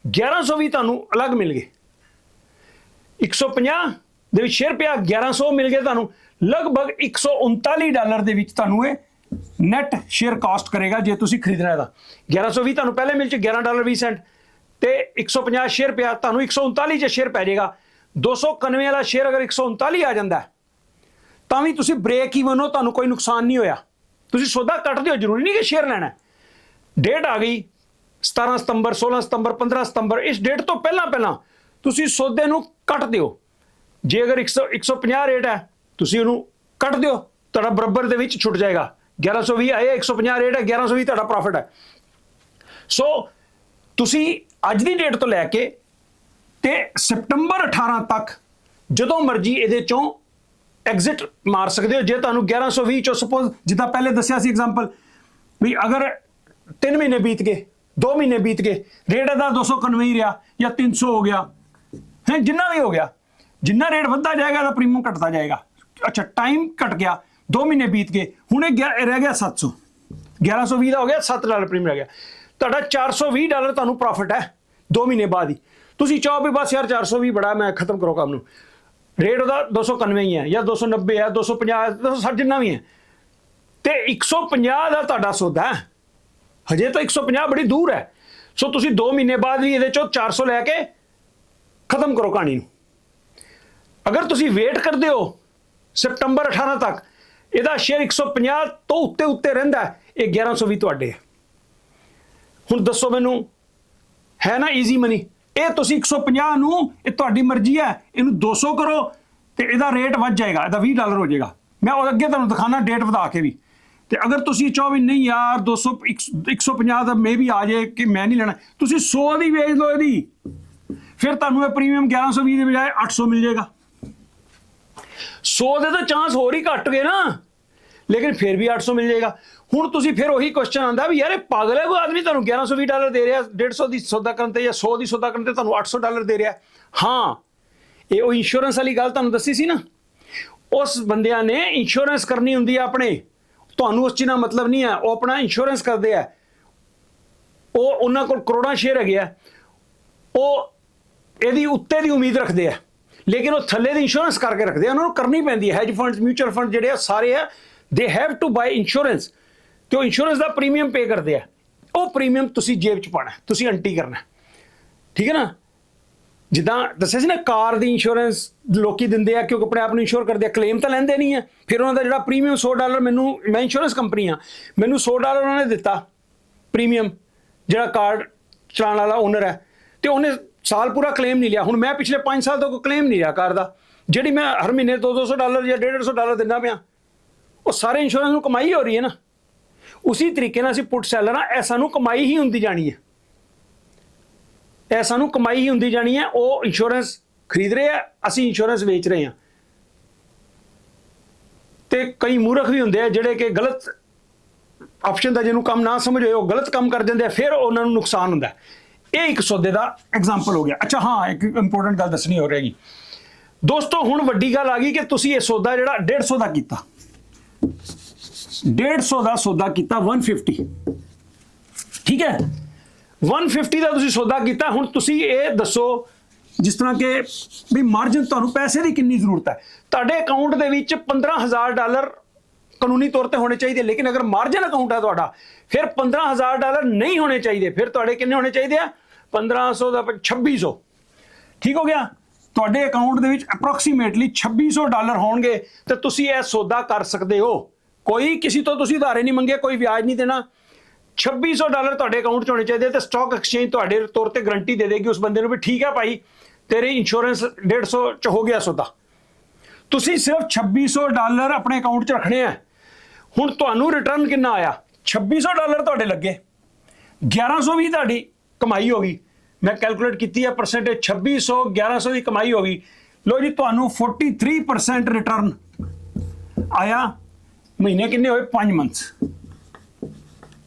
1100 भी ਤੁਹਾਨੂੰ अलग मिल गए। 150 ਦੇ ਵਿੱਚ शेयर पिया, 1100 मिल गए ਤੁਹਾਨੂੰ, लगभग $139 ਦੇ ਵਿੱਚ ਤੁਹਾਨੂੰ ਇਹ नैट शेयर कास्ट करेगा जे तुसी खरीदना है। 1100 भी ਤੁਹਾਨੂੰ पहले मिल च $11.20 ਤੇ 150 शेयर पिया, ਤੁਹਾਨੂੰ 139 ਚ शेयर पै जाएगा। 291 वाला शेयर अगर 139 आ जाता ਤਾਂ ਵੀ ਤੁਸੀਂ ਬ੍ਰੇਕ ਈਵਨ ਹੋ, ਤੁਹਾਨੂੰ ਕੋਈ ਨੁਕਸਾਨ ਨਹੀਂ ਹੋਇਆ। ਤੁਸੀਂ ਸੌਦਾ ਕੱਟ ਦਿਓ, ਜ਼ਰੂਰੀ ਨਹੀਂ ਕਿ ਸ਼ੇਅਰ ਲੈਣਾ। ਡੇਟ ਆ ਗਈ 17 ਸਤੰਬਰ, 16 ਸਤੰਬਰ, 15 ਸਤੰਬਰ, ਇਸ ਡੇਟ ਤੋਂ ਪਹਿਲਾਂ ਤੁਸੀਂ ਸੌਦੇ ਨੂੰ ਕੱਟ ਦਿਓ। ਜੇ ਅਗਰ 150 ਰੇਟ ਹੈ ਤੁਸੀਂ ਉਹਨੂੰ ਕੱਟ ਦਿਓ, ਤੁਹਾਡਾ ਬਰਾਬਰ ਦੇ ਵਿੱਚ ਛੁੱਟ ਜਾਏਗਾ। 1120 ਆਏ, 150 ਰੇਟ ਹੈ, 1120 ਤੁਹਾਡਾ ਪ੍ਰੋਫਿਟ ਹੈ। ਸੋ ਤੁਸੀਂ ਅੱਜ ਦੀ ਡੇਟ ਤੋਂ ਲੈ ਕੇ ਤੇ ਸਤੰਬਰ 18 ਤੱਕ ਜਦੋਂ ਮਰਜ਼ੀ ਇਹਦੇ ਚੋਂ एग्जिट मार सकते हो। जे तुहानूं 1120 चो सपोज जिद्दां पहले दस्सिया सी एग्जाम्पल भी अगर 3 महीने बीत गए, 2 महीने बीत गए, रेट इहदा 291 ही रहा या 300 हो गया है, जिन्ना भी हो गया, जिन्ना रेट वधदा जाएगा तो प्रीमियम घटता जाएगा। अच्छा टाइम घट गया, 2 महीने बीत गए, हुण रह गया 700, 1120 का हो गया, $7 प्रीमियम रह गया, तुहाडा $420 तुहानूं प्रॉफिट है 2 महीने बाद ही। तुसीं चाहो भी बस यार 420 बड़ा, मैं खत्म करो काम नूं, रेट ਉਹਦਾ 291 ही है या 290 है, 250 260 जिन्ना भी है, तो 150 ਦਾ ਤੁਹਾਡਾ ਸੌਦਾ ਹੈ, ਹਜੇ ਤਾਂ 150 ਬੜੀ ਦੂਰ ਹੈ। ਸੋ ਤੁਸੀਂ 2 ਮਹੀਨੇ ਬਾਅਦ ਵੀ ਇਹਦੇ ਚੋਂ 400 ਲੈ ਕੇ ਖਤਮ ਕਰੋ ਕਹਾਣੀ ਨੂੰ। ਅਗਰ ਤੁਸੀਂ ਵੇਟ ਕਰਦੇ ਹੋ ਸਤੰਬਰ 18 ਤੱਕ, ਇਹਦਾ ਸ਼ੇਅਰ 150 ਤੋਂ ਉੱਤੇ ਰਹਿੰਦਾ, ਇਹ 1100 ਵੀ ਤੁਹਾਡੇ ਹੈ। ਹੁਣ ਦੱਸੋ ਮੈਨੂੰ, ਹੈ ਨਾ ਈਜ਼ੀ ਮਨੀ। ਇਹ ਤੁਸੀਂ 150 ਨੂੰ, ਇਹ ਤੁਹਾਡੀ ਮਰਜ਼ੀ ਹੈ, ਇਹਨੂੰ 200 ਕਰੋ ਤੇ ਇਹਦਾ ਰੇਟ ਵੱਧ ਜਾਏਗਾ, ਇਹਦਾ $20 ਹੋ ਜਾਏਗਾ। ਮੈਂ ਉਹ ਅੱਗੇ ਤੁਹਾਨੂੰ ਦਿਖਾਣਾ ਡੇਟ ਵਧਾ ਕੇ ਵੀ। ਤੇ ਅਗਰ ਤੁਸੀਂ ਚਾਹੋ ਵੀ ਨਹੀਂ ਯਾਰ 200 150 ਦਾ ਮੇ ਵੀ ਆ ਜਾਏ ਕਿ ਮੈਂ ਨਹੀਂ ਲੈਣਾ, ਤੁਸੀਂ 100 ਦੀ ਵੇਚ ਲਓ ਇਹਦੀ, ਫਿਰ ਤੁਹਾਨੂੰ ਇਹ ਪ੍ਰੀਮੀਅਮ 1120 ਦੇ ਬਜਾਏ 800 ਮਿਲ ਜਾਏਗਾ। 100 ਦੇ ਤਾਂ ਚਾਂਸ ਹੋਰ ਹੀ ਘੱਟ ਗਏ ਨਾ, लेकिन फिर भी 800 मिल जाएगा। हुण तुसीं फिर वही क्वेश्चन आंदा भी यार पागल है कोई आदमी, तुहानूं $1120 दे रहा, 150 की सौदा करन ते या 100 की सौदा करन ते तुहानूं $800 दे रहा। हाँ ये वो इंश्योरेंस वाली गल तुहानूं दस्सी सी ना, उस बंदियां ने इंश्योरेंस करनी हुंदी है अपने, तुहानूं उस चीज़ नाल मतलब नहीं है, वो अपना इंश्योरेंस करदे आ, वो उन्हां कोल करोड़ां शेयर हैगे आ, वो इहदी उत्ते दी उम्मीद रखदे आ, लेकिन वो थल्ले दी इंश्योरेंस करके रखदे आ, उन्हां नूं करनी पैंदी है। हैज फंड्स, म्यूचुअल फंड जिहड़े आ सारे आ, they have to buy insurance, तो इंश्योरेंस का प्रीमियम पे करते हैं, वो प्रीमियम तुसी जेब च पाना, तुसी एंट्री करना, ठीक है ना। जिदा दस्सिया सी ना कार दी इंश्योरेंस लोग दिंदे आ क्योंकि अपने आप को इंश्योर करते हैं, क्लेम तो लेंदे नहीं है, फिर उन्होंने जो प्रीमियम $100 मैनू, मैं इंश्योरेंस कंपनी हाँ, मैनू $100 उन्होंने दिता प्रीमियम, जो कार चलाने वाला ओनर है, तो उन्हें साल पूरा क्लेम नहीं लिया। हुण मैं पिछले 5 साल तो कोई क्लेम नहीं लिया कार का, जी मैं हर महीने $200 या $150 दिना पाया, वो सारे इंश्योरेंस में कमाई हो रही है ना। उसी तरीके से पुट सैलर हाँ, ऐसा कमाई ही होंदी जानी है, ऐसा कमाई ही होंदी जानी है। वो इंश्योरेंस खरीद रहे हैं, असी इंश्योरेंस बेच रहे हैं, तो कई मूर्ख भी होंगे जिहड़े कि गलत ऑप्शन का जिन्होंने काम ना समझ हो, गलत काम कर देंगे, फिर उन्होंने नुकसान होंदा है। ये एक सौदे का एग्जाम्पल हो गया। अच्छा हाँ एक इंपोर्टेंट गल दसनी हो रहेगी दोस्तों, हुण वड्डी गल आ गई कि तुसीं ये सौदा जिहड़ा 150 का कीता, 150 का सौदा किया 150, ठीक है 150 का तुसीं सौदा किया। हुण तुसीं ये दसो जिस तरह के भी मार्जिन तुहानूं पैसे की कितनी जरूरत है, तुहाडे अकाउंट दे विच $15,000 कानूनी तौर पर होने चाहिए, लेकिन अगर मार्जिन अकाउंट है तुहाडा फिर $15,000 नहीं होने चाहिए, फिर तुहाडे कितने होने चाहिए 1500 का 2600, ठीक हो गया। तुहाडे अकाउंट दे विच अप्रोक्सीमेटली $2600 होणगे तो तुसीं यह सौदा कर सकते हो। कोई किसी तो तुसीं उधारे नहीं मंगे, कोई ब्याज नहीं देना, $2600 तुहाडे अकाउंट च होने चाहिए, तो स्टॉक एक्सचेंज तुहाडे तौर पर गारंटी दे देगी उस बंदे नूं भी ठीक है भाई तेरे इंश्योरेंस 150 च हो गया सौदा। तुसीं सिर्फ $2600 अपने अकाउंट च रखने हैं। हुण तुहानूं रिटर्न कितना आया, $2600 तुहाडे लगे, 1100 भी तुहाडी कमाई होगी। मैं कैलकुलेट की है परसेंटेज, 2600 1100 की कमाई होगी, लो जी, ਤੁਹਾਨੂੰ 43% ਰਿਟਰਨ ਆਇਆ। ਮਹੀਨੇ ਕਿੰਨੇ ਹੋਏ? 5 ਮੰਥਸ।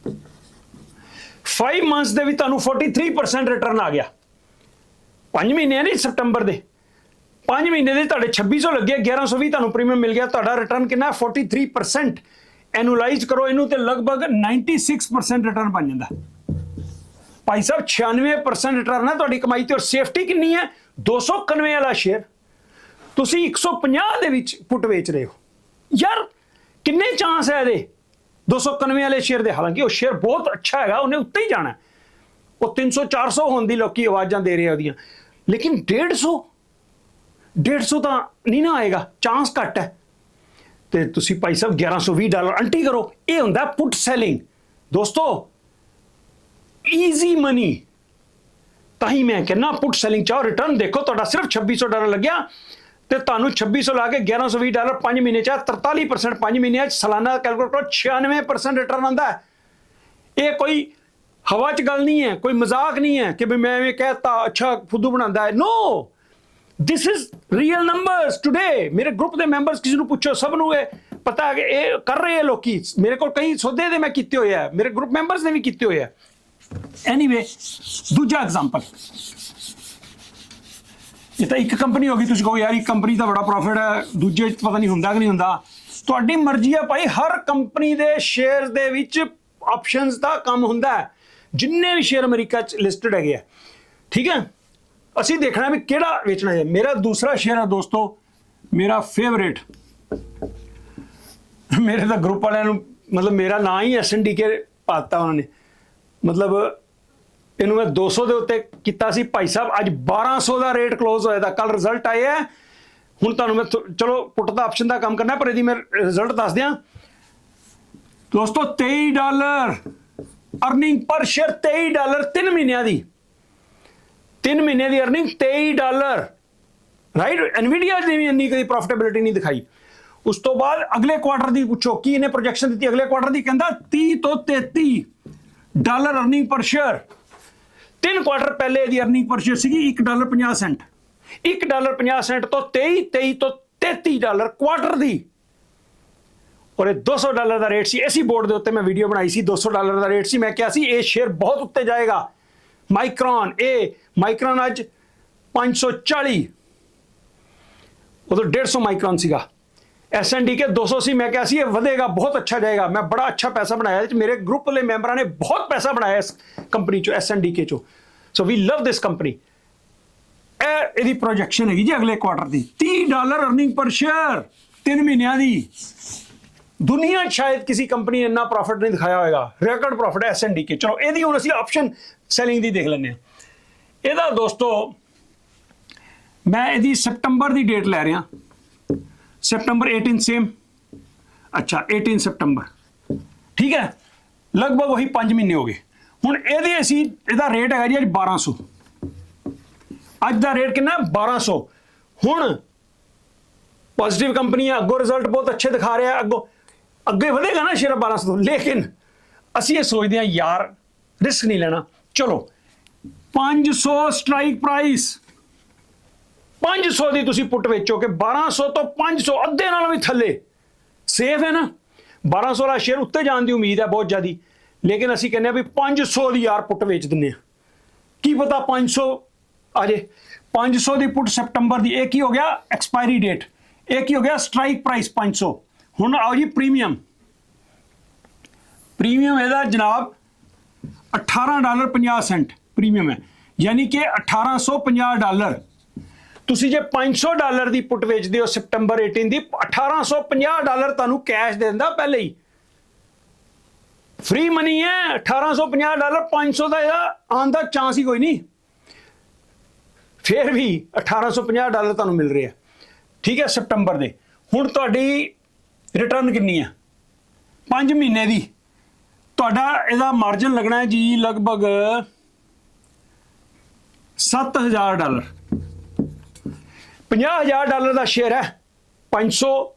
5 ਮੰਥਸ ਦੇ ਵੀ ਤੁਹਾਨੂੰ 43% ਰਿਟਰਨ ਆ ਗਿਆ। 5 ਮਹੀਨੇ ਨਹੀਂ ਸਤੰਬਰ ਦੇ, 5 ਮਹੀਨੇ ਦੇ ਤੁਹਾਡੇ 2600 ਲੱਗੇ, 1120 ਤੁਹਾਨੂੰ ਪ੍ਰੀਮੀਅਮ ਮਿਲ ਗਿਆ। ਤੁਹਾਡਾ ਰਿਟਰਨ ਕਿੰਨਾ? 43%। ਐਨੂਲਾਈਜ਼ ਕਰੋ ਇਹਨੂੰ ਤੇ ਲਗਭਗ 96% ਰਿਟਰਨ ਬਣ ਜਾਂਦਾ। ਭਾਈ ਸਾਹਿਬ 96% ਰਿਟਰਨ ਹੈ ਤੁਹਾਡੀ ਕਮਾਈ ਤੇ। ਔਰ ਸੇਫਟੀ ਕਿੰਨੀ ਹੈ? 291 ਵਾਲਾ ਸ਼ੇਅਰ ਤੁਸੀਂ 150 ਦੇ ਵਿੱਚ ਪੁੱਟ ਵੇਚ ਰਹੇ ਹੋ। ਯਾਰ ਕਿੰਨੇ ਚਾਂਸ ਹੈ ਇਹਦੇ 291 ਵਾਲੇ ਸ਼ੇਅਰ ਦੇ? ਹਾਲਾਂਕਿ ਉਹ ਸ਼ੇਅਰ ਬਹੁਤ ਅੱਛਾ ਹੈਗਾ, ਉਹਨੇ ਉੱਤੇ ਹੀ ਜਾਣਾ। ਉਹ 300 400 ਹੋਣ ਦੀ ਲੋਕੀ ਆਵਾਜ਼ਾਂ ਦੇ ਰਹੇ ਉਹਦੀਆਂ, ਲੇਕਿਨ 150 ਤਾਂ ਨਹੀਂ ਨਾ ਆਏਗਾ, ਚਾਂਸ ਘੱਟ ਹੈ। ਤੇ ਤੁਸੀਂ ਭਾਈ ਸਾਹਿਬ $1120 ਅੰਟੀ ਕਰੋ। ਇਹ ਹੁੰਦਾ ਪੁੱਟ ਸੈਲਿੰਗ ਦੋਸਤੋ, ਈਜ਼ੀ ਮਨੀ। ਤਾਂ ਹੀ ਮੈਂ ਕਹਿੰਦਾ ਪੁੱਟ ਸੈਲਿੰਗ ਚਾਹੋ ਰਿਟਰਨ ਦੇਖੋ। ਤੁਹਾਡਾ ਸਿਰਫ $2600 ਲੱਗਿਆ ਤੇ ਤੁਹਾਨੂੰ 2600 ਲਾ ਕੇ $1120 5 ਮਹੀਨੇ ਚ 43%, 5 ਮਹੀਨਿਆਂ ਚ ਸਾਲਾਨਾ ਕੈਲਕੂਲੇਟ ਕਰੋ 96% ਰਿਟਰਨ ਆਉਂਦਾ ਹੈ। ਇਹ ਕੋਈ ਹਵਾ ਚ ਗੱਲ ਨਹੀਂ ਹੈ, ਕੋਈ ਮਜ਼ਾਕ ਨਹੀਂ ਹੈ ਕਿ ਵੀ ਮੈਂ ਇਹ ਕਹਿਤਾ ਅੱਛਾ ਫੁੱਦੂ ਬਣਾਉਂਦਾ ਹੈ। No, this is real numbers today. मेरे ग्रुप के मैंबर्स किसी को पूछो, सब ਨੂੰ ਇਹ ਪਤਾ ਹੈ ਕਿ ਇਹ ਕਰ ਰਹੇ हैं ਲੋਕੀ। ਮੇਰੇ ਕੋਲ ਕਈ ਸੌਦੇ ਦੇ ਮੈਂ ਕੀਤੇ ਹੋਏ ਆ, ਮੇਰੇ ਗਰੁੱਪ ਮੈਂਬਰਸ ਨੇ ਵੀ ਕੀਤੇ ਹੋਏ ਆ। ਐਨੀਵੇ ਦੂਜਾ ਐਗਜ਼ਾਮਪਲ, ਇਹ ਤਾਂ ਇੱਕ ਕੰਪਨੀ ਹੋ ਗਈ। ਤੁਸੀਂ ਕਹੋ ਯਾਰ ਇੱਕ ਕੰਪਨੀ ਦਾ ਬੜਾ ਪ੍ਰੋਫਿਟ ਹੈ, ਦੂਜੇ ਚ ਪਤਾ ਨਹੀਂ ਹੁੰਦਾ ਕਿ ਨਹੀਂ ਹੁੰਦਾ। ਤੁਹਾਡੀ ਮਰਜ਼ੀ ਹੈ ਭਾਈ। ਹਰ ਕੰਪਨੀ ਦੇ ਸ਼ੇਅਰਸ ਦੇ ਵਿੱਚ ਆਪਸ਼ਨਸ ਦਾ ਕੰਮ ਹੁੰਦਾ ਹੈ। ਜਿੰਨੇ ਵੀ ਸ਼ੇਅਰ ਅਮਰੀਕਾ ਚ ਲਿਸਟਡ ਹੈਗੇ ਆ, ਠੀਕ ਹੈ, ਅਸੀਂ ਦੇਖਣਾ ਵੀ ਕਿਹੜਾ ਵੇਚਣਾ ਹੈ। ਮੇਰਾ ਦੂਸਰਾ ਸ਼ੇਅਰ ਹੈ ਦੋਸਤੋ, ਮੇਰਾ ਫੇਵਰੇਟ। ਮੇਰੇ ਤਾਂ ਗਰੁੱਪ ਵਾਲਿਆਂ ਨੂੰ ਮਤਲਬ ਮੇਰਾ ਨਾਂ ਹੀ SNDK ਪਾਤਾ ਉਹਨਾਂ ਨੇ। ਮਤਲਬ ਇਹਨੂੰ ਮੈਂ 200 ਦੇ ਉੱਤੇ ਕੀਤਾ ਸੀ ਭਾਈ ਸਾਹਿਬ। ਅੱਜ 1200 ਦਾ ਰੇਟ ਕਲੋਜ਼ ਹੋਇਆ। ਕੱਲ ਰਿਜ਼ਲਟ ਆਏ ਹੈ। ਹੁਣ ਤੁਹਾਨੂੰ ਮੈਂ ਚਲੋ ਪੁੱਟ ਦਾ ਆਪਸ਼ਨ ਦਾ ਕੰਮ ਕਰਨਾ, ਪਰ ਇਹਦੀ ਮੈਂ ਰਿਜ਼ਲਟ ਦੱਸ ਦਿਆਂ ਦੋਸਤੋ। $23 अर्निंग पर शेयर। $23 3 ਮਹੀਨਿਆਂ ਦੀ, 3 ਮਹੀਨੇ ਦੀ अर्निंग $23, ਰਾਈਟ। ਐਨਵੀਡੀਆ ਨੇ ਵੀ ਇੰਨੀ ਕਦੀ ਪ੍ਰੋਫਿਟੇਬਿਲਿਟੀ ਨਹੀਂ ਦਿਖਾਈ। ਉਸ ਤੋਂ ਬਾਅਦ ਅਗਲੇ ਕੁਆਟਰ ਦੀ ਪੁੱਛੋ ਕੀ ਇਹਨੇ ਪ੍ਰੋਜੈਕਸ਼ਨ ਦਿੱਤੀ ਅਗਲੇ ਕੁਆਟਰ ਦੀ, ਕਹਿੰਦਾ 30 ਤੋਂ $33 अर्निंग पर शेयर। 3 ਕੁਆਟਰ ਪਹਿਲੇ ਇਹਦੀ अर्निंग पर शेयर ਸੀਗੀ $1.50। $1.50 ਤੋਂ 23 ਤੋਂ $33 ਕੁਆਟਰ ਦੀ। ਔਰ ਇਹ $200 ਦਾ ਰੇਟ ਸੀ। ਇसी ਬੋਰਡ ਦੇ ਉੱਤੇ ਮੈਂ ਵੀਡੀਓ ਬਣਾਈ ਸੀ। $200 ਦਾ ਰੇਟ ਸੀ। ਮੈਂ ਕਿਹਾ ਸੀ ਇਹ ਸ਼ੇਅਰ ਬਹੁਤ ਉੱਤੇ ਜਾਏਗਾ। ਮਾਈਕਰੋਨ, ਇਹ ਮਾਈਕਰੋਨ ਅੱਜ 540, ਉਦੋਂ 150 ਮਾਈਕਰੋਨ ਸੀਗਾ। SNDK 200 ਸੀ। ਮੈਂ ਕਿਹਾ ਸੀ ਇਹ ਵਧੇਗਾ, ਬਹੁਤ ਅੱਛਾ ਜਾਏਗਾ। ਮੈਂ ਬੜਾ ਅੱਛਾ ਪੈਸਾ ਬਣਾਇਆ। ਮੇਰੇ ਗਰੁੱਪ ਵਾਲੇ ਮੈਂਬਰਾਂ ਨੇ ਬਹੁਤ ਪੈਸਾ ਬਣਾਇਆ ਇਸ ਕੰਪਨੀ ਚੋਂ, SNDK ਚੋਂ। ਸੋ ਵੀ ਲਵ ਦਿਸ ਕੰਪਨੀ। ਇਹ ਇਹਦੀ ਪ੍ਰੋਜੈਕਸ਼ਨ ਹੈਗੀ ਜੀ ਅਗਲੇ ਕੁਆਟਰ ਦੀ, $30 अर्निंग पर शेयर 3 ਮਹੀਨਿਆਂ ਦੀ। ਦੁਨੀਆ ਸ਼ਾਇਦ ਕਿਸੇ ਕੰਪਨੀ ਨੇ ਇੰਨਾ ਪ੍ਰੋਫਿਟ ਨਹੀਂ ਦਿਖਾਇਆ ਹੋਏਗਾ। Record profit SNDK। ਚਲੋ ਇਹਦੀ ਹੁਣ ਅਸੀਂ ਆਪਸ਼ਨ ਸੈਲਿੰਗ ਦੀ ਦੇਖ ਲੈਂਦੇ ਹਾਂ। ਇਹਦਾ ਦੋਸਤੋ ਮੈਂ ਇਹਦੀ ਸਤੰਬਰ ਦੀ ਡੇਟ ਲੈ ਰਿਹਾ। ਸਤੰਬਰ 18 ਸੇਮ, ਅੱਛਾ 18 ਸਤੰਬਰ, ਠੀਕ ਹੈ। ਲਗਭਗ ਉਹੀ 5 ਮਹੀਨੇ ਹੋ ਗਏ। ਹੁਣ ਇਹਦੇ ਅਸੀਂ ਇਹਦਾ ਰੇਟ ਹੈਗਾ ਜੀ ਅੱਜ 1200। ਅੱਜ ਦਾ ਰੇਟ ਕਿੰਨਾ? 1200। ਹੁਣ ਪੋਜ਼ਿਟਿਵ ਕੰਪਨੀ ਹੈ, ਅੱਗੋਂ ਰਿਜ਼ਲਟ ਬਹੁਤ ਅੱਛੇ ਦਿਖਾ ਰਿਹਾ, ਅੱਗੇ ਵਧੇਗਾ ਨਾ ਸ਼ੇਅਰ 1200 ਤੋਂ। ਲੇਕਿਨ ਅਸੀਂ ਇਹ ਸੋਚਦੇ ਹਾਂ ਯਾਰ ਰਿਸਕ ਨਹੀਂ ਲੈਣਾ। ਚਲੋ 500 ਸਟ੍ਰਾਈਕ ਪ੍ਰਾਈਸ, 500 ਦੀ ਤੁਸੀਂ ਪੁੱਟ ਵੇਚੋਗੇ। 1200 ਤੋਂ 500, ਅੱਧੇ ਨਾਲੋਂ ਵੀ ਥੱਲੇ ਸੇਫ ਹੈ ਨਾ। 1200 ਵਾਲਾ ਸ਼ੇਅਰ ਉੱਤੇ ਜਾਣ ਦੀ ਉਮੀਦ ਹੈ ਬਹੁਤ ਜ਼ਿਆਦੀ, ਲੇਕਿਨ ਅਸੀਂ ਕਹਿੰਦੇ ਹਾਂ ਵੀ 500 ਦੀ ਯਾਰ ਪੁੱਟ ਵੇਚ ਦਿੰਦੇ ਹਾਂ। ਕੀ ਪਤਾ 500 ਆ ਜੇ। 500 ਦੀ ਪੁੱਟ ਸਤੰਬਰ ਦੀ। ਇਹ ਕੀ ਹੋ ਗਿਆ? Expiry date. ਇਹ ਕੀ ਹੋ ਗਿਆ? Strike price 500। ਹੁਣ ਆਓ ਜੀ ਪ੍ਰੀਮੀਅਮ। ਪ੍ਰੀਮੀਅਮ ਇਹਦਾ ਜਨਾਬ $18.50 ਪ੍ਰੀਮੀਅਮ ਹੈ, ਯਾਨੀ ਕਿ $1850। ਤੁਸੀਂ ਜੇ $500 ਦੀ ਪੁੱਟ ਵੇਚਦੇ ਹੋ ਸਤੰਬਰ 18 ਦੀ, $1850 ਤੁਹਾਨੂੰ ਕੈਸ਼ ਦੇ ਦਿੰਦਾ ਪਹਿਲੇ ਹੀ। ਫ੍ਰੀ ਮਨੀ ਹੈ। $1850, 500 ਦਾ ਇਹਦਾ ਆਉਣ ਦਾ ਚਾਂਸ ਹੀ ਕੋਈ ਨਹੀਂ। ਫਿਰ ਵੀ $1850 ਤੁਹਾਨੂੰ ਮਿਲ ਰਿਹਾ, ਠੀਕ ਹੈ, ਸਤੰਬਰ ਦੇ। ਹੁਣ ਤੁਹਾਡੀ ਰਿਟਰਨ ਕਿੰਨੀ ਹੈ 5 ਮਹੀਨੇ ਦੀ? ਤੁਹਾਡਾ ਇਹਦਾ ਮਾਰਜਨ ਲੱਗਣਾ ਹੈ ਜੀ ਲਗਭਗ $7000। $50,000 ਦਾ ਸ਼ੇਅਰ ਹੈ। 500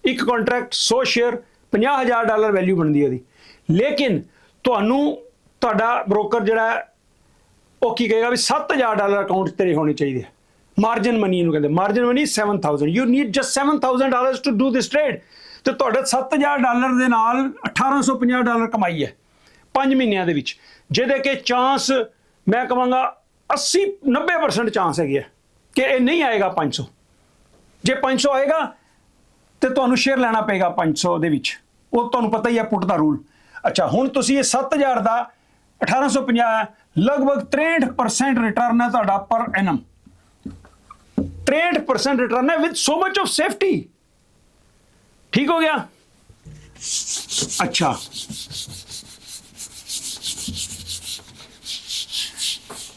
ਇੱਕ ਕੰਟਰੈਕਟ, 100 ਸ਼ੇਅਰ, $50,000 ਵੈਲਿਊ ਬਣਦੀ ਉਹਦੀ। ਲੇਕਿਨ ਤੁਹਾਨੂੰ ਤੁਹਾਡਾ ਬ੍ਰੋਕਰ ਜਿਹੜਾ ਉਹ ਕੀ ਕਹੇਗਾ ਵੀ $7000 ਅਕਾਊਂਟ ਤੇਰੇ ਹੋਣੇ ਚਾਹੀਦੇ। ਮਾਰਜਨ ਮਨੀ ਇਹਨੂੰ ਕਹਿੰਦੇ, margin money 7000, you need just $7,000 to do this trade. ਤੇ ਤੁਹਾਡੇ $7,000 ਦੇ ਨਾਲ $1,850 ਕਮਾਈ ਹੈ 5 ਮਹੀਨਿਆਂ ਦੇ ਵਿੱਚ, ਜਿਹਦੇ ਕਿ ਚਾਂਸ ਮੈਂ ਕਹਾਂਗਾ 80-90% ਚਾਂਸ ਹੈਗੇ ਆ ਕਿ ਇਹ ਨਹੀਂ ਆਏਗਾ 500। ਜੇ 500 ਆਏਗਾ ਤੇ ਤੁਹਾਨੂੰ ਸ਼ੇਅਰ ਲੈਣਾ ਪਏਗਾ 500 ਦੇ ਵਿੱਚ, ਉਹ ਤੁਹਾਨੂੰ ਪਤਾ ਹੀ ਹੈ ਪੁੱਟ ਦਾ ਰੂਲ। ਅੱਛਾ, ਹੁਣ ਤੁਸੀਂ ਇਹ 7000 ਦਾ 1850 ਲਗਭਗ 63% ਰਿਟਰਨ ਹੈ ਤੁਹਾਡਾ ਪਰ ਐਨਮ। 63% ਰਿਟਰਨ ਹੈ with so much of safety. ਠੀਕ ਹੋ ਗਿਆ। ਅੱਛਾ,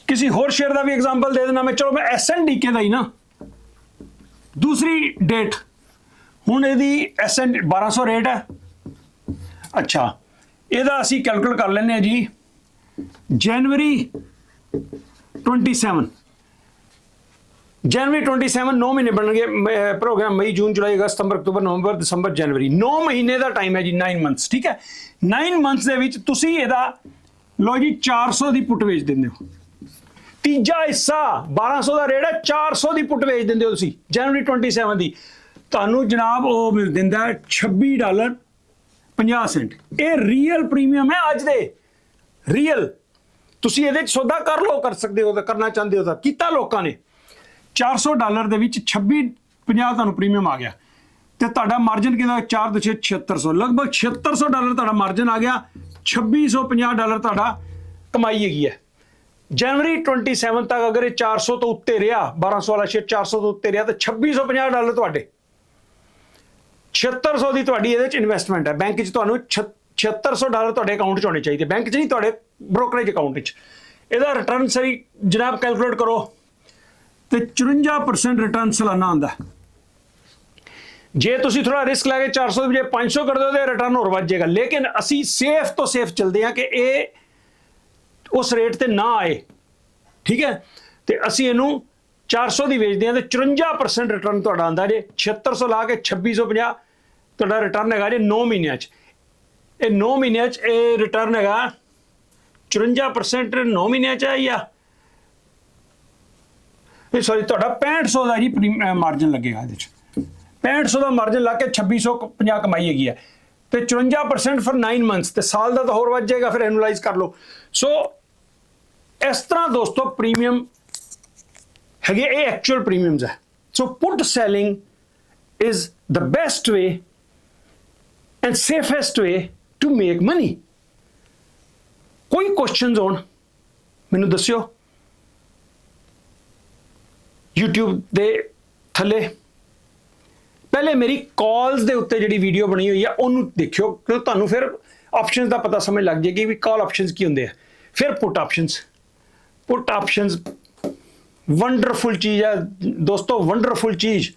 किसी होर शेयर का भी एग्जाम्पल दे देना मैं, चलो मैं SNDK का ही ना दूसरी डेट हूँ यदि SN 1200 रेट है। अच्छा, यदा असी कैलकुलेट कर लें जी जनवरी 27 9 महीने बनने प्रोग्राम, मई जून जुलाई अगस्त सितंबर अक्तूबर नवंबर दिसंबर जनवरी, 9 महीने का टाइम है जी, 9 मंथ्स। ठीक है, 9 मंथ्स के विच तुसी इहदा लो जी 400 की पुट बेच देंगे हो। तीजा हिस्सा 1200 का रेट है, 400 की पुट बेच देंगे हो तुसी जनवरी 27 की, तुहानू जनाब वो मिल दिंदा है $26.50। ये रियल प्रीमियम है अज दे, रियल। तुसी इहदे च सौदा कर लो, कर सकते हो, करना चाहते हो तो कीता लोकां ने। $400 ਦੇ ਵਿੱਚ 26.50 ਤੁਹਾਨੂੰ ਪ੍ਰੀਮੀਅਮ ਆ ਗਿਆ ਤੇ ਤੁਹਾਡਾ ਮਾਰਜਨ ਕਿੰਨਾ 4 ਤੋਂ 7600, ਲਗਭਗ $7600 ਤੁਹਾਡਾ ਮਾਰਜਨ ਆ ਗਿਆ। $2650 ਤੁਹਾਡਾ ਕਮਾਈ ਹੈਗੀ ਹੈ। ਜਨਵਰੀ 27 ਤੱਕ ਅਗਰ ਇਹ 400 ਤੋਂ ਉੱਤੇ ਰਿਹਾ, 1200 ਵਾਲਾ ਸ਼ੇਅਰ 400 ਤੋਂ ਉੱਤੇ ਰਿਹਾ ਤਾਂ $2650 ਤੁਹਾਡੇ, 7600 ਦੀ ਤੁਹਾਡੀ ਇਹਦੇ ਚ ਇਨਵੈਸਟਮੈਂਟ ਹੈ। ਬੈਂਕ 'ਚ ਤੁਹਾਨੂੰ $7600 ਤੁਹਾਡੇ ਅਕਾਊਂਟ 'ਚ ਹੋਣੇ ਚਾਹੀਦੇ, ਬੈਂਕ 'ਚ ਨਹੀਂ, ਤੁਹਾਡੇ ਬ੍ਰੋਕਰੇਜ ਅਕਾਊਂਟ 'ਚ। ਇਹਦਾ ਰਿਟਰਨ ਸਹੀ ਜਨਾਬ ਕੈਲਕੂਲੇਟ ਕਰੋ ਤੇ 54% ਰਿਟਰਨ ਸਾਲਾਨਾ ਆਉਂਦਾ। ਜੇ ਤੁਸੀਂ ਥੋੜਾ ਰਿਸਕ ਲੈ ਕੇ 400 ਦੀ ਬਜਾਏ 500 ਕਰ ਦਿਓ ਤੇ ਰਿਟਰਨ ਹੋਰ ਵੱਧ ਜਾਏਗਾ। ਲੇਕਿਨ ਅਸੀਂ ਸੇਫ ਤੋਂ ਸੇਫ ਚੱਲਦੇ ਹਾਂ ਕਿ ਇਹ ਉਸ ਰੇਟ ਤੇ ਨਾ ਆਏ। ਠੀਕ ਹੈ, ਤੇ ਅਸੀਂ ਇਹਨੂੰ 400 ਦੀ ਵੇਚਦੇ ਹਾਂ ਤੇ 54% ਰਿਟਰਨ ਤੁਹਾਡਾ ਆਉਂਦਾ ਜੇ। 7600 ਲਾ ਕੇ 2650 ਤੁਹਾਡਾ ਰਿਟਰਨ ਹੈਗਾ ਜੇ 9 ਮਹੀਨਿਆਂ 'ਚ। ਇਹ 9 ਮਹੀਨਿਆਂ 'ਚ ਇਹ ਰਿਟਰਨ ਹੈਗਾ 54% 9 ਮਹੀਨਿਆਂ 'ਚ ਆਇਆ। ਸੌਰੀ, ਤੁਹਾਡਾ 6500 ਦਾ ਜੀ ਮਾਰਜਨ ਲੱਗੇਗਾ ਇਹਦੇ 'ਚ। 6500 ਦਾ ਮਾਰਜਨ ਲਾ ਕੇ 2650 ਕਮਾਈ ਹੈਗੀ ਹੈ ਤੇ 54% ਫॉर 9 ਮੰਥਸ, ਤੇ ਸਾਲ ਦਾ ਤਾਂ ਹੋਰ ਵੱਧ ਜਾਏਗਾ, ਫਿਰ ਐਨੂਅਲਾਈਜ਼ ਕਰ ਲਓ। ਸੋ ਇਸ ਤਰ੍ਹਾਂ ਦੋਸਤੋ ਪ੍ਰੀਮੀਅਮ ਹੈਗੇ, ਇਹ ਐਕਚੁਅਲ ਪ੍ਰੀਮੀਅਮਸ ਹੈ। So put selling is the best way and safest way to make money. ਕੋਈ ਕੁਐਸਚਨਸ ਹੋਣ ਮੈਨੂੰ ਦੱਸਿਓ YouTube ਦੇ ਥੱਲੇ। ਪਹਿਲੇ ਮੇਰੀ ਕਾਲਸ ਦੇ ਉੱਤੇ ਜਿਹੜੀ ਵੀਡੀਓ ਬਣੀ ਹੋਈ ਆ ਉਹਨੂੰ ਦੇਖਿਓ, ਕਿਉਂਕਿ ਤੁਹਾਨੂੰ ਫਿਰ ਆਪਸ਼ਨਸ ਦਾ ਪਤਾ ਸਮਝ ਲੱਗ ਜਾਏਗੀ ਵੀ ਕਾਲ ਆਪਸ਼ਨਸ ਕੀ ਹੁੰਦੇ ਆ। ਫਿਰ ਪੁੱਟ ਆਪਸ਼ਨਸ, ਪੁੱਟ ਆਪਸ਼ਨਸ ਵੰਡਰਫੁਲ ਚੀਜ਼ ਹੈ ਦੋਸਤੋ, ਵੰਡਰਫੁਲ ਚੀਜ਼।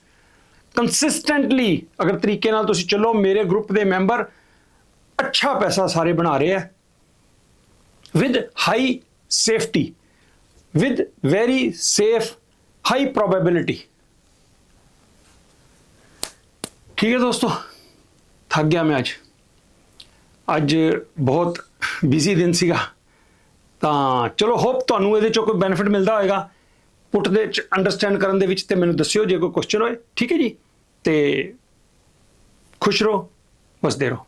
ਕੰਸਿਸਟੈਂਟਲੀ ਅਗਰ ਤਰੀਕੇ ਨਾਲ ਤੁਸੀਂ ਚੱਲੋ, ਮੇਰੇ ਗਰੁੱਪ ਦੇ ਮੈਂਬਰ ਅੱਛਾ ਪੈਸਾ ਸਾਰੇ ਬਣਾ ਰਹੇ ਆ with high safety, with very safe high probability. ठीक है दोस्तों, थक गया मैं अज बहुत बिजी दिन सीगा, तो चलो होप तुहानू इहदे चों कोई बेनिफिट मिलता होएगा पुट दे अंडरस्टैंड करन दे विच, ते मैनूं दस्सिओ जे कोई क्वेश्चन होए। ठीक है जी, ते खुश रहो, बसदे रहो।